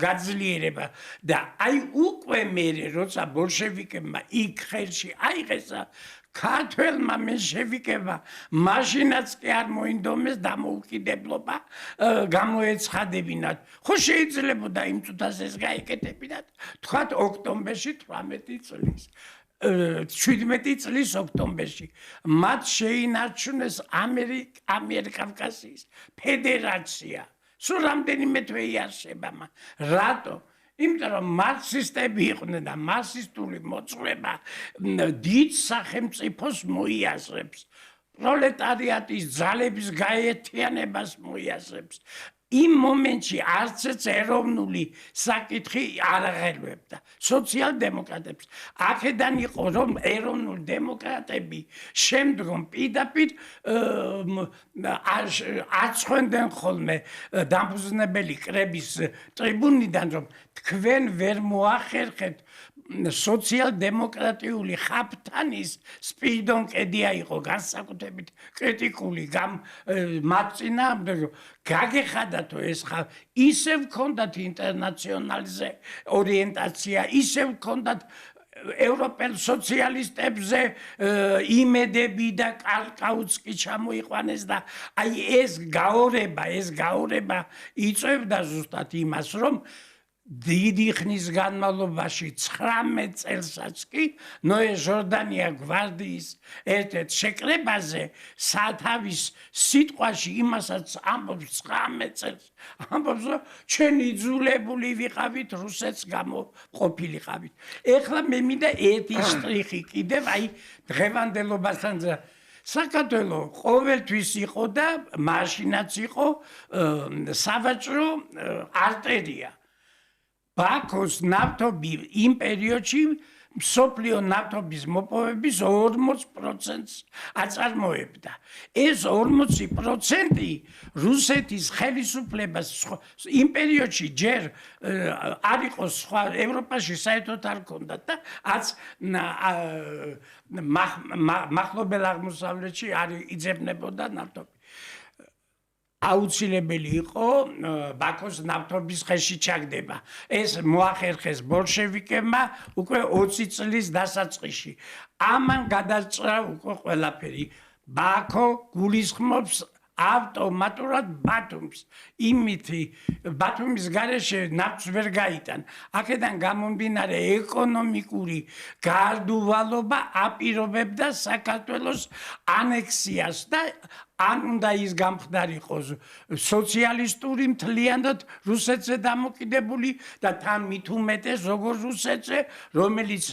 გაძლიერება და აი უკვე მერე როცა ბოლშევიკებმა იქ ხელში აიღესა ქართველმა მენშევიკებმა მაშინაც კი არ მოინდომეს დამოუკიდებლობა გამოეცხადებინათ ხო შეიძლებოდა იმ წუთას ეს გაეკეთებინათ თქვათ ოქტომბერში 18 წლის 17 წლის ოქტომბერში მათ შეინარჩუნეს ამიერკავკასიის ფედერაცია სულ რამდენიმე თვე იარსება რატო იმიტომ რომ მარქსისტები იყვნენ და მარქსისტული მოძღვრება დიდ სახელმწიფოს მოიაზრებს პროლეტარიატის ძალების გაერთიანებას მოიაზრებს იმ მომენტში არცერთ ეროვნული საკითხი არ აღელვებდა სოციალ-დემოკრატებს აქედან იყო რომ ეროვნული დემოკრატები შემდგომ პირდაპირ აწყვენდნენ ხოლმე დამფუძნებელი კრების ტრიბუნიდან რომ თქვენ ვერ მოახერხეთ სოციალ-დემოკრატიული ხაფთანის სპირიდონ კედია იყო განსაკუთრებით კრიტიკული მათ წინააღმდეგ გაგეხადათო ეს ისევ ჰქონდათ ინტერნაციონალზე ორიენტაცია ისევ ჰქონდათ ევროპელ სოციალისტებზე იმედები და კაუცკი ჩამოიყვანეს და აი ეს გაორება იწევდა ზუსტად იმას რომ დიდი ხნის განმავლობაში 19 წელსაც კი ნოე ჟორდანია გვარდიის ერთ-ერთ შეკრებაზე სათავის სიტყვაში იმასაც ამბობს 19 წელს ამბობს რომ ჩვენი იძულებული ვიყავით რუსეთს გამოყოფილიყავით. ეხლა მე მინდა ერთი შტრიხი კიდევ აი დღევანდელობასთან საქართველოს ყოველთვის იყო და მაშინაც იყო სავაჭრო არტერია. ბაქოს ნავთობი იმ პერიოდში მსოფლიო ნავთობის მოპოვების 40%-ს აწარმოებდა. ეს 40% რუსეთის ხელისუფლებას იმ პერიოდში ჯერ არ იყო სხვა ევროპაში საერთოდ არ ჰქონდათ და არც მახლობელ აღმოსავლეთში არ იძებნებოდა ნავთობი. აუცილებელი იყო ბაქოს ნავთობის ხელში ჩაგდება. ეს მოახერხეს ბოლშევიკებმა უკვე 20 წლის დასაწყისში. ამან გადაჭრა უკვე ყველაფერი. ბაქო გულისხმობს ავტომატურად ბათუმს. იმითი ბათუმის გარეშე ნავთს ვერ გაიტან. აქედან გამომდინარე ეკონომიკური გარდუვალობა აპირობებდა საქართველოს ანექსიას და ან უნდა ის გამხდარიყო სოციალისტური მთლიანად რუსეთზე დამოკიდებული და თან მით უმეტეს როგორ რუსეთზე, რომელიც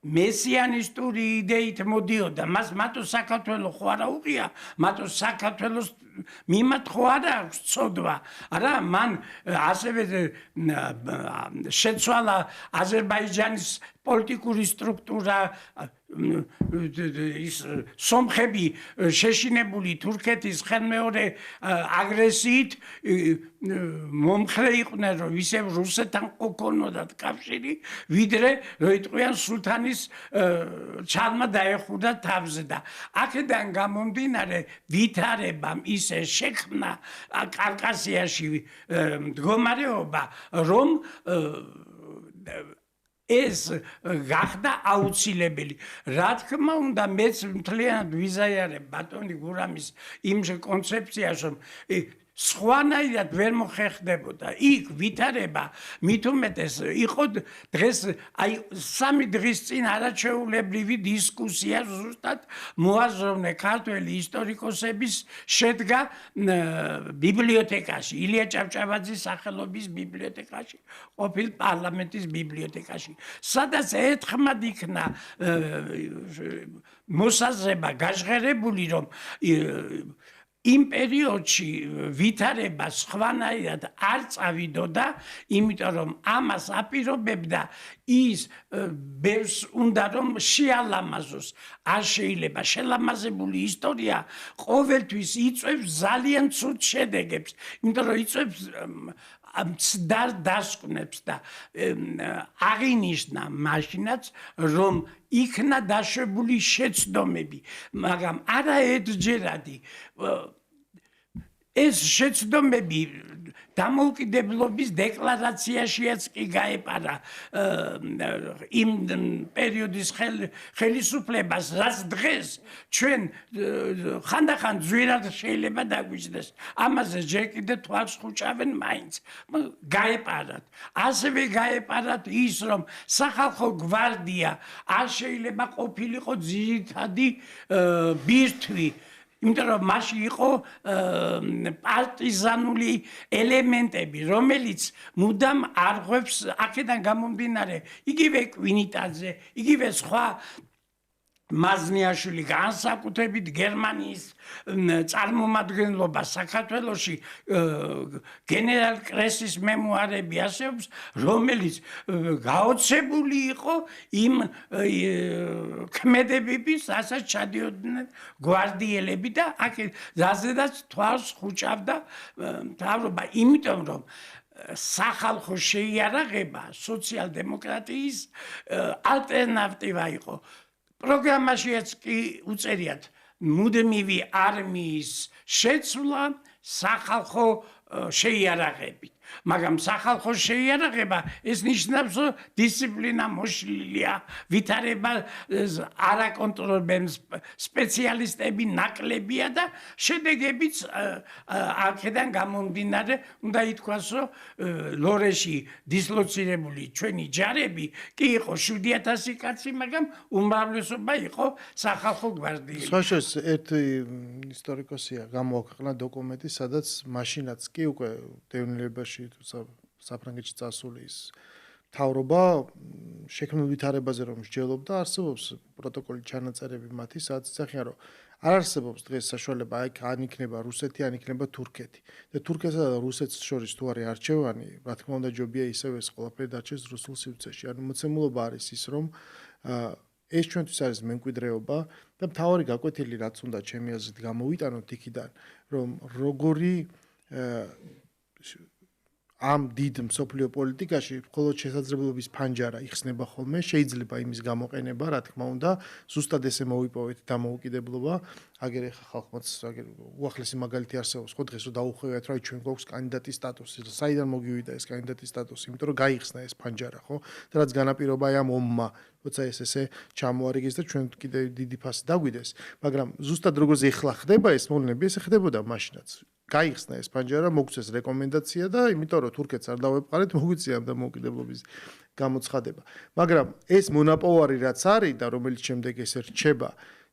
მესიანისტური იდეით მოდიოდა. მას მათო საქართველოს ხო არა უღია, მათო საქართველოს მიმართ ხო არა აქვს ცოდვა. არა, მან ასევე შეცვალა აზერბაიჯანის პოლიტიკური სტრუქტურა ის სომხები შეშინებული თურქეთის ხელმეორე აგრესიით მომხრე იყვნენ რომ ისევ რუსეთთან ყოქონოდათ კავშირი ვიდრე რომ იტყვიან სულთანის ჩალმა დაეხურა თავზე და აქედან გამომდინარე ვითარებამ ისე შექმნა კავკასიაში მდგომარეობა რომ ეს გახდა აუცილებელი. რა თქმა უნდა, მეც მთლიანად ვიზაიარებ ბატონი გურამის იმ კონცეფციას, რომ სხვანაირად ვერ მოხერხდებოდა. იქ ვითარება მით უმეტეს იყო დღეს აი 3 დღის წინ არაჩვეულებრივი დისკუსია ზუსტად მოაზროვნე ქართველი ისტორიკოსების შედგა ბიბლიოთეკაში, ილია ჭავჭავაძის სახელობის ბიბლიოთეკაში, ყოფილ პარლამენტის ბიბლიოთეკაში, სადაც ერთხმად იქნა მოსაზრება გაჟღერებული, რომ იმ პერიოდში ვითარება სხვანაირად არ წავიდოდა, იმიტომ რომ ამას აპირობებდა ის ბევრს უნდა რომ შეალამაზოს. არ შეიძლება შელამაზებული ისტორია ყოველთვის იწვევს ძალიან ცუდ შედეგებს, იმიტომ რომ იწვევს მცდარ დასკვნებს და აღინიშნა მაშინაც რომ იქნა დაშვებული შეცდომები, მაგრამ არაერთჯერადი ეს შეცდომები დამოუკიდებლობის დეკლარაციაშიაც კი გაეპარა იმ პერიოდის ხელისუფლებას, რაც დღეს ჩვენ ხანდახან ძვირად შეიძლება დაგვიჩნდეს. ამაზე ჯერ კიდევ თვალს ხუჭავენ მაინც. გაეპარათ. ასევე გაეპარათ ის, რომ სახალხო გვარდია არ შეიძლება ყოფილიყო ძირითადი ბირთვი. იმიტომ რომ მასში იყო პარტიზანული ელემენტები, რომელიც მუდამ არღვევს აქედან გამომდინარე იგივე კვინიტაძე, იგივე სხვა მაზნიაშვილი განსაკუთრებით გერმანიის წარმომადგენლობა საქართველოში გენერალ კრესის მემუარები ასეობს, რომელიც გაოცებული იყო იმ ქმედებების, რასაც ჩადიოდნენ გვარდიელები და აქ ზაზედაც თვალს ხუჭავდა მთავრობა, იმიტომ რომ სახალხო შეიარაღება სოციალ-დემოკრატიის ალტერნატივა იყო. პროგრამაშიაც კი უწერიათ მუდმივი არმიის შეცვლა სახალხო შეიარაღებით. მაგრამ სახალხო შეიარაღება ეს ნიშნავს, რომ დისციპლინა მოშლილია, ვითარება არ აკონტროლებენ სპეციალისტები ნაკლებია და შედეგებიც აქედან გამომდინარე უნდა ითქვას, რომ ლორეში დისლოცირებული ჩვენი ჯარები კი იყო 7000 კაცი, მაგრამ უმრავლესობა იყო სახალხო გვარდიელი. სხვაშორის ერთი ისტორიკოსია გამოაქვეყნა დოკუმენტი, სადაც მაშინაც კი უკვე დევნილებაში საფრანგეთში წასული ის მთავრობა შექმნილ ვითარებაზე რომ მსჯელობდა, არსებობს პროტოკოლის ჩანაწერები მათი, სადაც იცახიან, რომ არ არსებობს დღეს საშუალება აი ან იქნება რუსეთი, ან იქნება თურქეთი. და თურქეთსა და რუსეთს შორის თუ არის არჩევანი, რა თქმა უნდა ჯობია ისევ ეს ყველაფერი დარჩეს რუსულ სივრცეში. ანუ მოცემულობა არის ის, რომ ეს ჩვენთვის არის მემკვიდრეობა და მთავარი გაკვეთილი რაც უნდა ჩემი აზრით გამოვიტანოთ იქიდან, რომ როგორი ამ დიდ მსოფლიო პოლიტიკაში მხოლოდ შესაძლებლობის ფანჯარა იხსნება ხოლმე, შეიძლება იმის გამოყენება, რა თქმა უნდა, ზუსტად ესე მოვიპოვეთ დამოუკიდებლობა, აგერ ახლა ხალხმაც აგერ უახლესი მაგალითი არსებობს, ხო დღეს რომ დაუხვევიათ, რა ჩვენ გვაქვს კანდიდატის სტატუსი, საიდან მოგივიდა ეს კანდიდატის სტატუსი, იმიტომ რომ გაიხსნა ეს ფანჯარა, ხო? და რაც განაპირობა აი ამ ომმა, როცა ესე ჩამოარიგეს და ჩვენ კიდე დიდი ფასი დაგვიდეს, მაგრამ ზუსტად როგორც ეხლა ხდება ეს მოვლენები, ესე ხდებოდა მაშინაც. გაიხსნა ეს ფანჯარა, მოგცეს რეკომენდაცია და იმიტომ რომ თურქეთს არ დავეპყარეთ, მოგვიწია ამ დამოუკიდებლობის გამოცხადება. მაგრამ ეს მონაპოვარი რაც არის და რომელიც შემდეგ ეს რჩება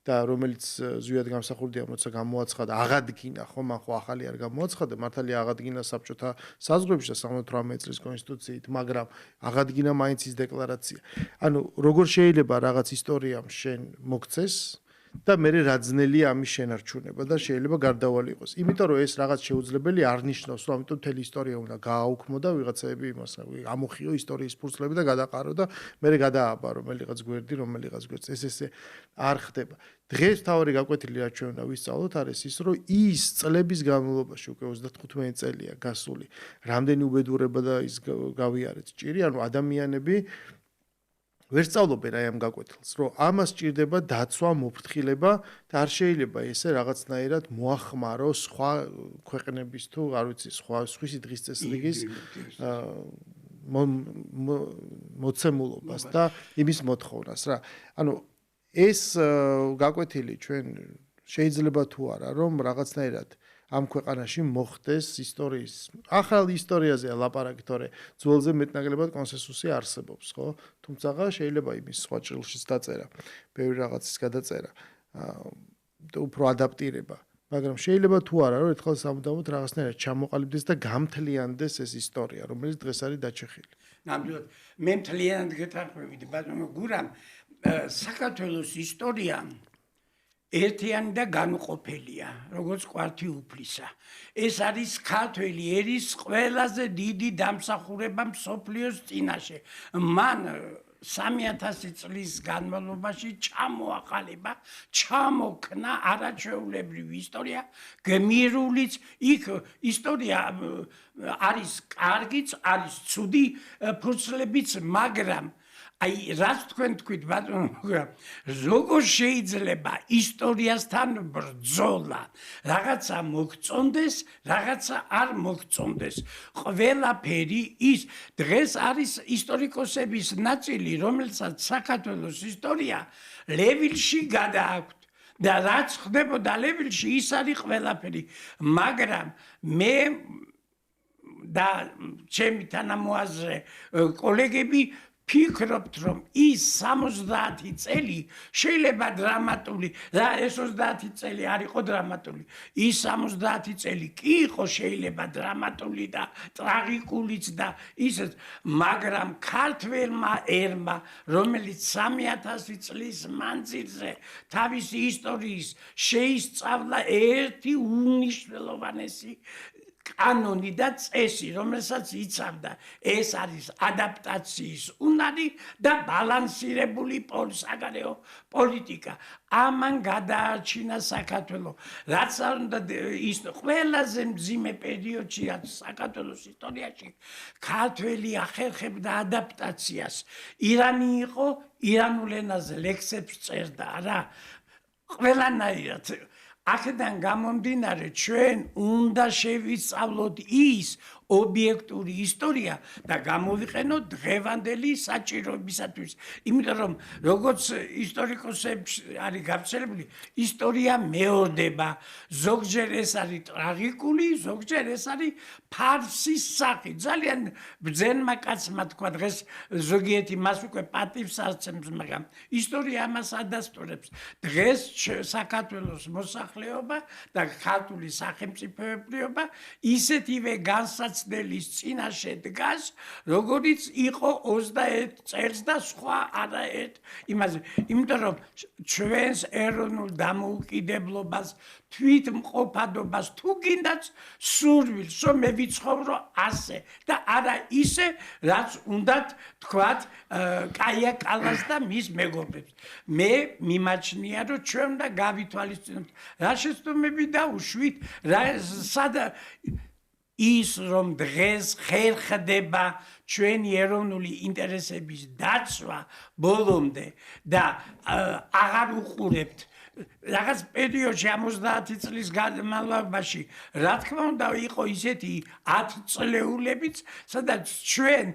და რომელიც ზუსტად გამსახურდია, როცა გამოაცხადა, აღადგინა, ხო, მან ხო ახალი არ გამოაცხადა, მართალია აღადგინა საბჭოთა საზღვრებში და 78 წლის კონსტიტუციით, მაგრამ აღადგინა მაინც ის დეკლარაცია. ანუ როგორ შეიძლება რაღაც ისტორიამ შენ მოგცეს და მე რაძნელია ამის შენარჩუნება და შეიძლება გარდავალი იყოს. იმიტომ რომ ეს რაღაც შეუძლებელი არ ნიშნავს, რომ ამიტომ მთელი ისტორია უნდა გააუქმო და ვიღაცები იმას ამოხიო ისტორიის ფურცლები და გადაყარო და მე გადააბა რომელიღაც გვერდი, რომელიღაც გვერდს. ესე არ ხდება. დღეს თავი გაკვეთილი რაც ჩვენ უნდა ვისწავლოთ არის ის, რომ ის წლების განმავლობაში უკვე 35 წელია გასული, რამდენი უბედურება და ის გავიარეთ ჭირი, ანუ ადამიანები ვერ სწავლობენ აი ამ გაკვეთილს, რომ ამას ჭირდება დაცვა, მოფრთხილება და არ შეიძლება ესე რაღაცნაირად მოახმარო სხვა ქვეყნების თუ არ ვიცი, სხვისი დღის წესრიგის მოცემულობას და იმის მოთხოვნას რა. ანუ ეს გაკვეთილი ჩვენ შეიძლება თუ არა, რომ რაღაცნაირად ამ ქვეყანაში მოხდეს ისტორიის ახალ ისტორიაზე ლაპარაკი, თორე ძველზე მეტნაკლებად კონსენსუსი არსებობს, ხო? თუმცა შეიძლება იმის სხვა ჭრილშიც დაწერა, ბევრი რაღაცის გადაწერა და უფრო ადაპტირება, მაგრამ შეიძლება თუ არა, რომ ერთხელ სამუდამოდ რაღაცნაირად ჩამოყალიბდეს და გამთლიანდეს ეს ისტორია, რომელიც დღეს არის დაჩეხილი. ნამდვილად, მე მთლიანად გეთანხმებით, ბატონო გურამ, საქართველოს ისტორია ერთიანი და განუყოფელია, როგორც კვართი უფლისა. ეს არის ქართველი ერის ყველაზე დიდი დამსახურება მსოფლიოს წინაშე. მან 3000 წლის განმავლობაში ჩამოაყალიბა, ჩამოქნა არაჩვეულებრივი ისტორია, გმირულიც, იქ ისტორია არის კარგიც, არის ცუდი ფურცლებიც, მაგრამ აი რაც თქვენ თქვით ბატონო, როგორ შეიძლება ისტორიასთან ბრძოლა, რაღაცა მოგწონდეს, რაღაცა არ მოგწონდეს. ყველაფერი ის დღეს არის ისტორიკოსების ნაწილი, რომელსაც საქართველოს ისტორია ლევილში გადააქვთ. და რაც ხდებოდა ლევილში, ის არის ყველაფერი, მაგრამ მე და ჩემი თანამოაზრე კოლეგები ფიქრობთ, რომ ის 70 წელი შეიძლება დრამატული და ეს 30 წელი არ იყო დრამატული. ის 70 წელი კი იყო შეიძლება დრამატული და ტრაგიკულიც და ისეთ, მაგრამ ქართველმა ერმა, რომელიც 3000 წლის მანძილზე თავისი ისტორიის შეისწავლა ერთი უნიშნელოვანესი კანონი და წესი, რომელსაც იცავდა, ეს არის ადაპტაციის უნარი და ბალანსირებული საგარეო პოლიტიკა. ამან გადაარჩინა საქართველო. რაც არ უნდა ის ყველაზე მძიმე პერიოდში საქართველოს ისტორიაში ქართველი ახერხებდა ადაპტაციას. ირანი იყო, ირანულ ენაზე ლექსებს წერდა რა. ყველანაირად აქედან გამომდინარე ჩვენ უნდა შევისწავლოთ ის ობიექტური ისტორია და გამოვიყენოთ დღევანდელი საჭიროებისათვის. იმიტომ რომ როგორც ისტორიკოსებს არის გავრცელებული, ისტორია მეორდება. ზოგჯერ ეს არის ტრაგიკული, ზოგჯერ ეს არის ფარსის სახით. ძალიან ბრძენმა კაცმა თქვა დღეს ზოგიერთი მას უკვე პატივს ასცემს, მაგრამ ისტორია ამას ადასტურებს. დღეს საქართველოს მოსახლეობა და ქართული სახელმწიფოებრიობა ისეთივე განსაცდელის წინაშე დგას, როგორიც იყო 21 წელს და სხვა არაერთ იმაზე. იმიტომ რომ ჩვენს ეროვნულ დამოუკიდებლობას, თვითმყოფადობას თუ გინდათ სურვილს, რომ მე ვიცხოვრო ასე და არა ისე, რაც უნდათ თქვათ კაია კალას და მის მეგობრებს. მე მიმაჩნია, რომ ჩვენ უნდა გავითვალისწინოთ რა შეცდომები დაუშვით, ის რომ დღეს ხერხდება ჩვენი ეროვნული ინტერესების დაცვა ბოლომდე და აღარ უყურებთ რაღაც პერიოდში 70 წლის განმავლობაში, რა თქმა უნდა, იყო ისეთი 10 წლეულებიც, სადაც ჩვენ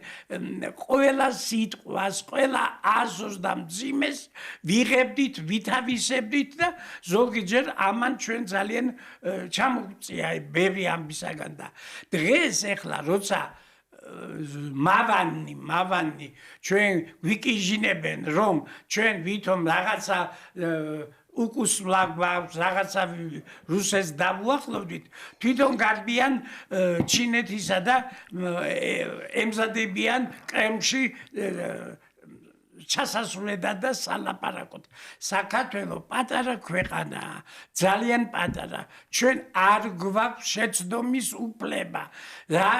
ყველა სიტყვას, ყველა აზრს და მძიმეს ვიღებდით, ვითავისებდით და ზოგჯერ ამან ჩვენ ძალიან ჩამოგვწია ბევრი ამბისაგან და დღეს ახლა როცა მავანი ჩვენ ვიკიჟინებენ რომ ჩვენ ვითომ რაღაცა უკუსმლა გვაქვს, რაღაცა რუსეთს დავუახლოვდით, თვითონ გარბიან ჩინეთისა და ემზადებიან კრემლში ჩასასვლელად და სალაპარაკოდ. საქართველოს პატარა ქვეყანაა, ძალიან პატარა. ჩვენ არ გვაქვს შეცდომის უფლება. რა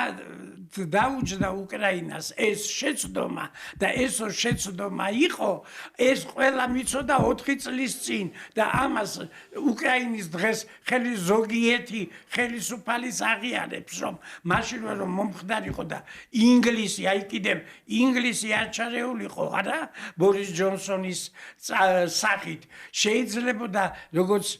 დაუჯდა უკრაინას ეს შეცდომა და ეს შეცდომა იყო, ეს ყველა მიცოდა 4 წლის წინ და ამას უკრაინის დღეს ხელი ზოგიერთი ხელისუფალის აღიარებს, რომ მაშინ რომ მომხდარიყო და ინგლისი, აი კიდევ ინგლისი აჩარეულიყო, არა? ბორის ჯონსონის სახით შეიძლებოდა როგორც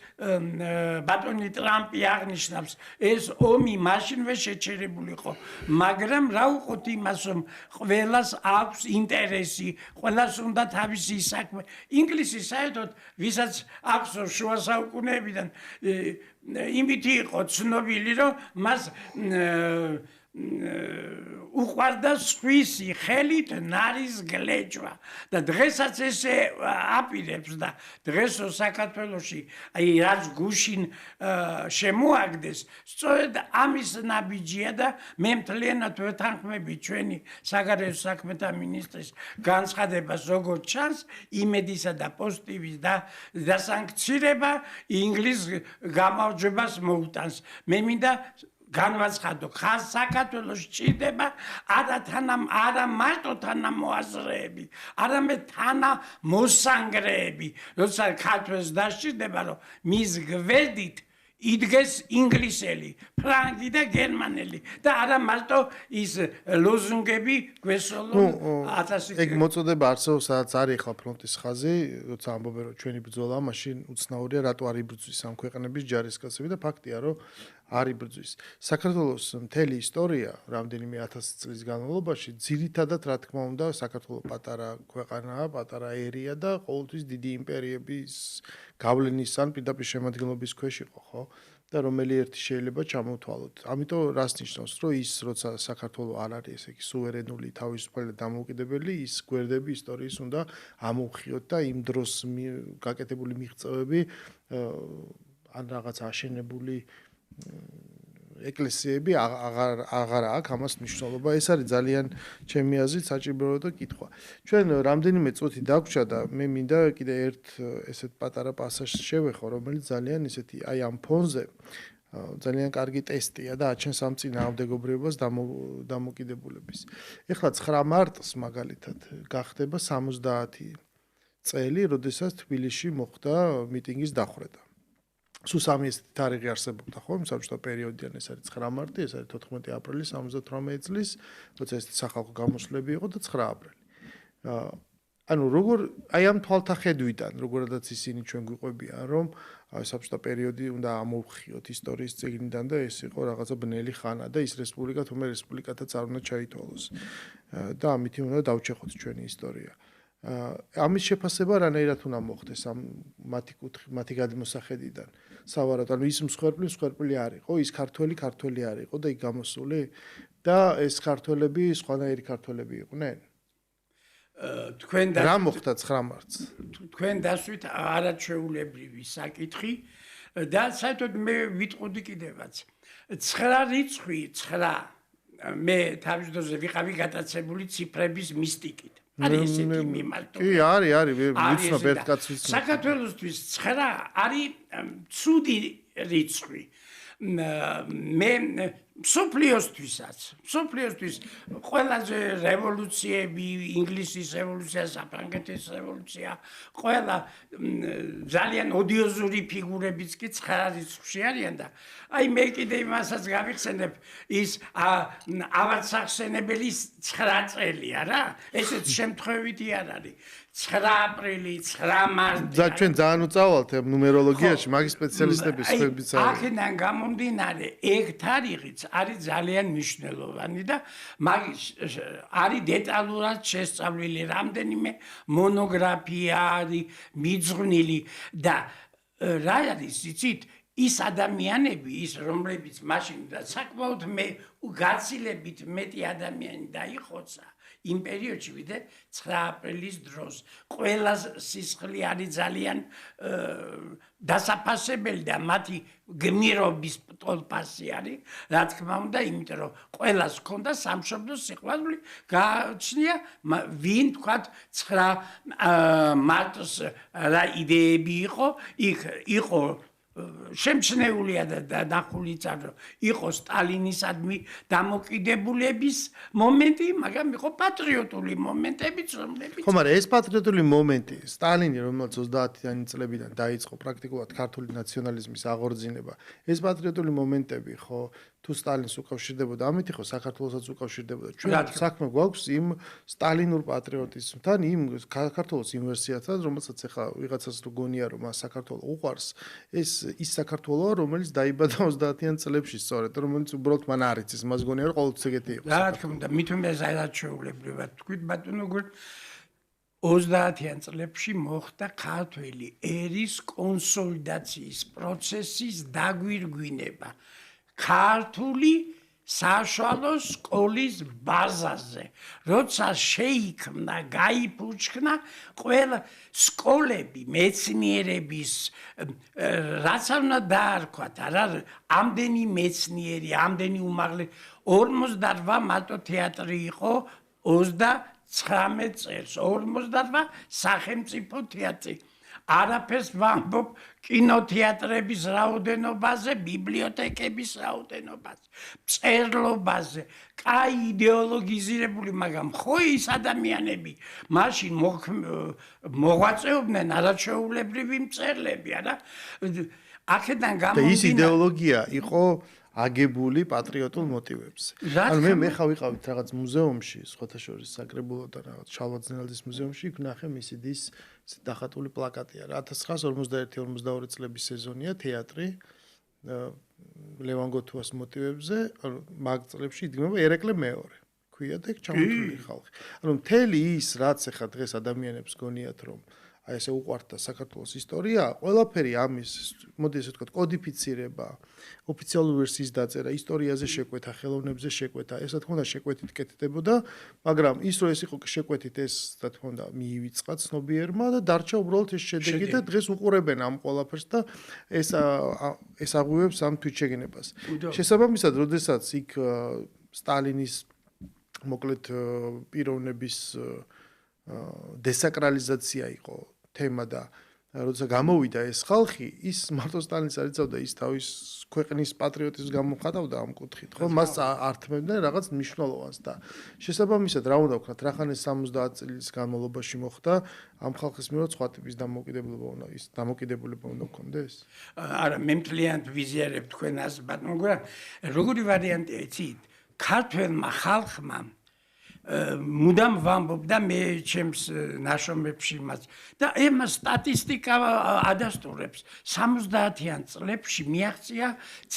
ბატონი ტრამპი აღნიშნავს ეს ომი მაშინვე შეჩერებულიყო მაგრამ რა უყოთ იმას რომ ყველას აქვს ინტერესი ყველას უნდა თავისი საქმე ინგლისი საერთოდ ვისაც აქვს შუა საუკუნეებიდან იმით იყო ცნობილი რომ მას უყვარდა სხვისი ხელით ნარის გლეჯვა და დღესაც ესე აპირებს და დღეს საქართველოში აი რაც გუშინ შემოაგდეს სწორედ ამის ნაბიჯია და მე მთლიანად ვეთანხმები ჩვენი საგარეო საქმეთა მინისტრის განცხადებას როგორც ჩანს იმედისა და პოზიტივის და დასანქცირება ინგლისის გამარჯვებას მოუტანს მე მინდა განვაცხადო ხალხს საქართველოს ჭირდება არა მარტო თანამოაზრეები, არამედ თანამოსანგრეები, როცა ქართველს დასჭირდება, რომ მის გვერდით იდგეს ინგლისელი, ფრანგი და გერმანელი და არა მარტო ის ლოზუნგები გვესოლონ 1000 ეგ მოწოდება არსებობს, სადაც არის ხა ფრონტის ხაზი, როცა ამბობენ რომ ჩვენი ბრძოლა, მაშინ უცნაურია რატო არ იბრძვის ამ ქვეყნების ჯარისკაცები და ფაქტია რომ არ იბრძვის. საქართველოს მთელი ისტორია, რამდენიმე 1000 წლის განმავლობაში, ძირითადად რა თქმა უნდა, საქართველოს პატარა ქვეყანაა, პატარა ერია და ყოველთვის დიდი იმპერიების გავლენის ან პირდაპირ შემადგენლობის ქვეშ იყო, ხო? და რომელი ერთი შეიძლება ჩამოვთვალოთ. ამიტომ რას ნიშნავს, რომ ის როცა საქართველოს არ არის ესე იგი სუვერენული, თავისუფალი და დამოუკიდებელი, ის გვერდები ისტორიის უნდა ამოვხიოთ და იმ დროს გაკეთებული მიღწევები ან რაღაც აშენებული ეკლესიები აღარ აქვს ამას მნიშვნელობა. ეს არის ძალიან ჩემი აზრით საჭირო და კითხვა. ჩვენ რამდენიმე წუთი დაგვჭა და მე მინდა კიდე ერთ ესეთ პატარა პასაჟს შევეხო, რომელიც ძალიან ისეთი აი ამ ფონზე ძალიან კარგი ტესტია და აჩენს ამ წინააღმდეგობრიობას დამოკიდებულების. ეხლა 9 მარტს მაგალითად გახდება 70 წელი, როდესაც თბილისში მოხდა მიტინგის დახვრეტა. სულ 3 ეს თარიღი არსებობდა, ხო? საბჭოთა პერიოდიდან ეს არის 9 მარტი, ეს არის 14 აპრილი 78 წლის, როცა ეს სახალხო გამოსვლები იყო და 9 აპრილი. ანუ როგორ აი ამ თვალთახედვიდან როგორადაც ისინი ჩვენ გვიყვებიან რომ საბჭოთა პერიოდი უნდა ამოვხიოთ ისტორიის წიგნიდან და ეს იყო რაღაცა ბნელი ხანა და ის რესპუბლიკა თუმე რესპუბლიკათაც არ უნდა ჩაითვალოს და ამით უნდა დავჩეხოთ ჩვენი ისტორია ამის შეფასება რანაირად უნდა მოხდეს ამ მათი გადმოსახედიდან სავარაუდოდ ანუ ის მსხვერპლი არ იყო ის ქართველი არ იყო და იქ გამოსული და ეს ქართველები სხვანაირი ქართველები იყვნენ თქვენ რა მოხდა 9 მარტს თქვენ დასვით არაჩვეულებრივი საკითხი და საერთოდ მე ვიტყოდი კიდევაც 9 რიცხვი 9 მე თავის დროზე ვიყავი გატაცებული ციფრების მისტიკით არის ესეთი მიმართულება კი არის ვიცნობ ერთ კაცს ვიცნობ საქართველოსთვის 9 არის ცუდი რიცხვი მე სოფლიოსთვის ყველაზე რევოლუციები ინგლისის რევოლუცია საფრანგეთის რევოლუცია ყველა ძალიან ოდიოზური ფიგურებიც კი 9 რიცხვში არიან და აი მე კიდე იმასაც გავიხსენებ ის ავადსახსენებელი 9 წელია რა ესეც შემთხვევითი არ არის 9 აპრილი 9 მარტი ჩვენ ძალიან უწავალთ ნუმეროლოგიაში მაგის სპეციალისტების ხებიც არის აქედან გამომდინარე ეგ თარიღიც არის ძალიან მნიშვნელოვანი და მაგის არის დეტალურად შესწავლილი რამდენიმე მონოგრაფია არის მიძღვნილი და რა არის იცით ის ადამიანები ის რომლებიც მაშინ და საკმაოდ გაცილებით მეტი ადამიანი დაიხოცა იმ პერიოდში ვიდრე 9 აპრილის დროს ყველა სისხლი არის ძალიან დასაფასებელი და მათი გმირობის ტოლპასი არის რა თქმა უნდა იმიტომ რომ ყველას ჰქონდა სამშობლოს სიყვარული გააჩნია ვინ თქვათ 9 მარტს რა იდეები იყო იქ იყო შემჩნეულია და ნახულიც არ იყო სტალინისადმი დამოკიდებულების მომენტი, მაგრამ იყო პატრიოტული მომენტებიც, რომლებიც ხო, მაგრამ ეს პატრიოტული მომენტი, სტალინი, რომელიც 30-იანი წლებიდან დაიწყო პრაქტიკულად ქართული ნაციონალიზმის აღორძინება, ეს პატრიოტული მომენტები, ხო, თუ სტალინს უკავშირდებოდა, ამით იყო საქართველოსაც უკავშირდებოდა. ჩვენ საქმე გვაქვს იმ სტალინურ პატრიოტიზმთან, იმ საქართველოს იმ ვერსიასთან, რომელსაც ახლა ვიღაცას თუ გონია, რომ საქართველოს უყვარს, ეს ის საქართველოა, რომელიც დაიბადა 30-იან წლებში სწორედ, რომელიც უბრალოდ მან არ იცის, მას გონია, რომ ყოველთვის ეგეთი იყო. რა თქმა უნდა, მით უმეტეს არაჩვეულებრივად თქვით ბატონო გულ 30-იან წლებში მოხდა ქართველი ერის კონსოლიდაციის პროცესის დაგვირგვინება. ქართული საშუალო სკოლის ბაზაზე, როცა შეიქმნა, გაიფუჩქნა ყველა სკოლები, მეცნიერების, რაც უნდა დაარქვათ, არა, ამდენი მეცნიერი, ამდენი უმაღლესი 58 მარტო თეატრი იყო 39 წელს, 58 სახელმწიფო თეატრი. არაფერს ვამბობ კინოთეატრების რაოდენობაზე, ბიბლიოთეკების რაოდენობაზე, მწერლობაზე, კაი იდეოლოგიზირებული, მაგრამ ხო ის ადამიანები მაშინ მოღვაწეობდნენ არაჩვეულებრივი მწერლები, არა? აქედან გამომდინარე ის იდეოლოგია იყო აგებული პატრიოტულ მოტივებზე. ანუ მე ხავიყავით რაღაც მუზეუმში, სხვათა შორის საკრებულო და რაღაც შალვაძინალის მუზეუმში, იქ ნახე მისი დის დახატული პლაკატია. 1941-42 წლების სეზონია თეატრი ლევან გოთუას მოტივებზე, ანუ მაგ წლებში იდგმება ერეკლე მეორე. ქვია და ჩამოთვლილი ხალხი. ანუ მთელი ის რაც ახლა დღეს ადამიანებს გონიათ რომ აი ესე უყვართ საქართველოს ისტორია, ყველაფერი ამის, მოდი ესე ვთქვათ, კოდიფიცირება, ოფიციალური ვერსიის დაწერა, ისტორიაზე შეკვეთა, ხელოვნებზე შეკვეთა, ეს რა თქმა უნდა შეკვეთით კეთდებოდა, მაგრამ ის რომ ეს იყო შეკვეთით, ეს რა თქმა უნდა მიივიწყა ცნობიერმა და დარჩა უბრალოდ ეს შედეგი და დღეს უყურებენ ამ ყველაფერს და ეს აღვივებს ამ თვითშეგნებას. შესაბამისად, როდესაც იქ სტალინის მოკლედ პიროვნების დესაკრალიზაცია იყო თემა და როცა გამოვიდა ეს ხალხი, ის მარტო სტალინს არ იცავდა, ის თავის ქვეყნის პატრიოტიზმს გამოხატავდა ამ კუთხით, ხო? მას ართმევდნენ რაღაც მნიშვნელოვანს და შესაბამისად რა უნდა ვქნათ, რახან ეს 70 წლის განმავლობაში მოხდა, ამ ხალხის მიერ სხვა ტიპის დამოკიდებულება უნდა გქონდეს? არა, მე მთლიანად ვიზიარებ თქვენას, ბატონო, როგორი ვარიანტია იცით? ქართველმა ხალხმა მუდამ ვამბობდა მე ჩემს ნაშრომებში მას და ემ სტატისტიკა ადასტურებს 70-იან წლებში მიაღწია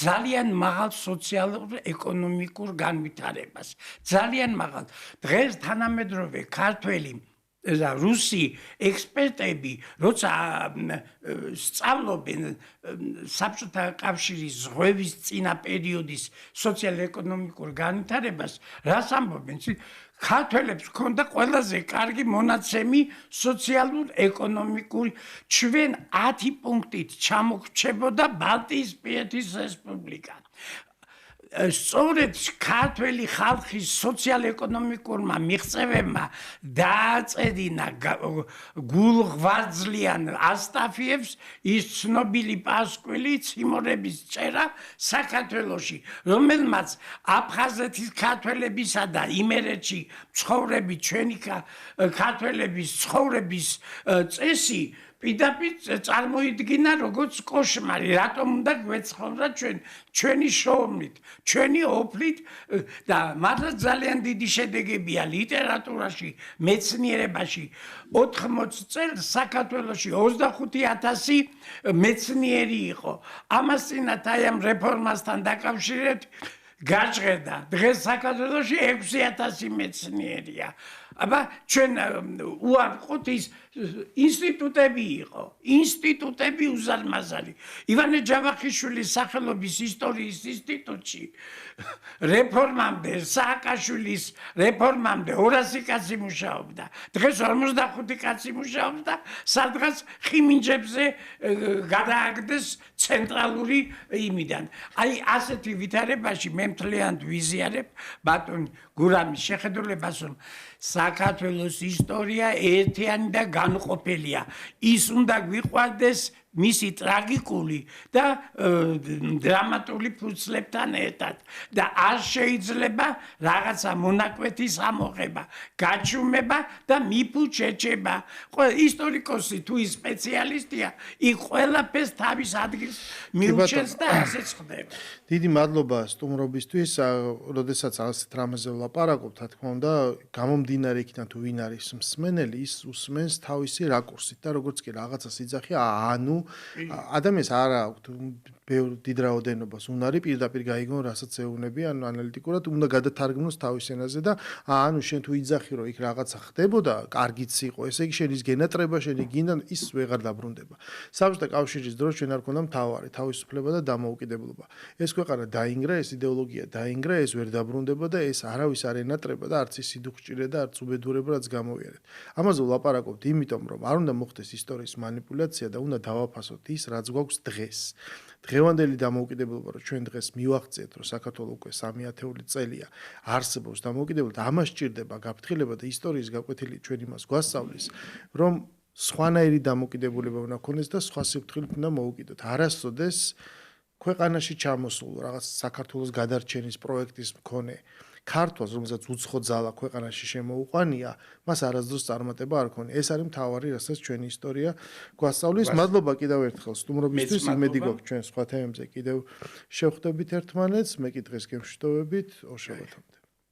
ძალიან მაღალ სოციალურ ეკონომიკურ განვითარებას ძალიან მაღალ დღეს თანამედროვე ქართველი და რუსი ექსპერტები როცა სწავლობენ საბჭოთა კავშირის ზღვევის წინა პერიოდის სოციალ-ეკონომიკურ განვითარებას რას ამბობენ ქართველებს ჰქონდა ყველაზე კარგი მონაცემი სოციალურ-ეკონომიკური ჩვენ 10 პუნქტით ჩამოგრჩებოდა ბალტიისპირეთის რესპუბლიკა სწორედ ქართველი ხალხის სოციალ-ეკონომიკურმა მიღწევებმა დააწერინა გულღვაწლიან ასტაფიებს ის ცნობილი პასკვილი ციმორების წერა საქართველოში რომელმაც აფხაზეთის ქართველებისა და იმერეთში ცხოვრები ჩვენი ქართველების ცხოვრების წესი პირდაპირ წარმოიდგინა როგორც კოშმარი, რატომ უნდა გვეცხოვრა ჩვენი შრომით, ჩვენი ოფლით და მართლა ძალიან დიდი შედეგებია ლიტერატურაში, მეცნიერებაში. 80 წელს საქართველოში 25,000 მეცნიერი იყო. ამას წინათ აი ამ რეფორმასთან დაკავშირებით გაჟღერდა. დღეს საქართველოში 6,000 მეცნიერია. აბა ჩვენ უარყოთ ის ინსტიტუტები იყო, ინსტიტუტები უზარმაზარი. ივანე ჯავახიშვილის სახელობის ისტორიის ინსტიტუტში რეფორმამდე, სააკაშვილის რეფორმამდე 200 კაცი მუშაობდა. დღეს 45 კაცი მუშაობს და სადღაც ხიმინჯებზე გადააგდეს ცენტრალური იმიდან. აი ასეთი ვითარებაში მე მთლიანად ვიზიარებ ბატონ გურამის შეხედულებას, რომ საქართველოს ისტორია ერთიანი და განუყოფელია. ის უნდა გვიყვარდეს მისი ტრაგიკული და დრამატული ფურცლებთან ერთად და არ შეიძლება რაღაცა მონაკვეთის ამოღება, გაჩუმება და მიფუჩეჩება. ისტორიკოსი თუ ის სპეციალისტია, იქ ყველაფერს თავის ადგილს მიუჩენს და ასეც ხდება. დიდი მადლობა სტუმრობისთვის, როდესაც ასეთ რამეზე ვლაპარაკობთ, რა თქმა უნდა, გამომდინარე იქიდან თუ ვინ არის მსმენელი, ის უსმენს თავისი რაკურსით და როგორც კი რაღაცას იძახია, ანუ ადამიანს არ აქვს ბევრ დიდ რაოდენობას უნარი პირდაპირ გაიგონ რასაც ეუბნები ან ანალიტიკურად უნდა გადათარგმნოს თავის ენაზე და ანუ შენ თუ იძახი რომ იქ რაღაცა ხდებოდა კარგიც იყო ესე იგი შენ ის გენატრება შენი გინდა ის ვეღარ დაბრუნდება საბჭოთა კავშირის დროს ჩვენ არ ქონდა მთავარი თავისუფლება და დამოუკიდებლობა ეს ქვეყანა დაინგრა ეს იდეოლოგია დაინგრა ეს ვერ დაბრუნდება და ეს არავის არ ენატრება და არც ის სიდუხჭირე და არც უბედურება რაც გამოვიარეთ ამაზე ვლაპარაკობთ იმიტომ რომ არ უნდა მოხდეს ისტორიის манипуляცია და უნდა დავაფასოთ ის რაც გვაქვს დღეს დღევანდელი დამოუკიდებლობა რომ ჩვენ დღეს მივახციეთ რომ საქართველოს უკვე 3,000 წელია არსებობს დამოუკიდებლობა ამას სჭირდება გაფრთხილება და ისტორიის გაკვეთილი ჩვენ იმას გვასწავლის რომ სხვანაირი დამოუკიდებლობა უნდა ქონდეს და სხვა სიფრთხილით უნდა მოუკიდოთ არასოდეს ქვეყანაში ჩამოსულ რაღაც საქართველოს გადარჩენის პროექტის მქონე ქართულს რომელსაც უცხო ძალა ქვეყანაში შემოუყვანია მას არასდროს წარმატება არ ქონია ეს არის მთავარი რასაც ჩვენი ისტორია გვასწავლის მადლობა კიდევ ერთხელ სტუმრობისთვის იმედი გვაქვს ჩვენ სხვა თემებზე კიდევ შევხვდებით ერთმანეთს მე კი დღეს გემშვიდობებით ორ შაბათამდე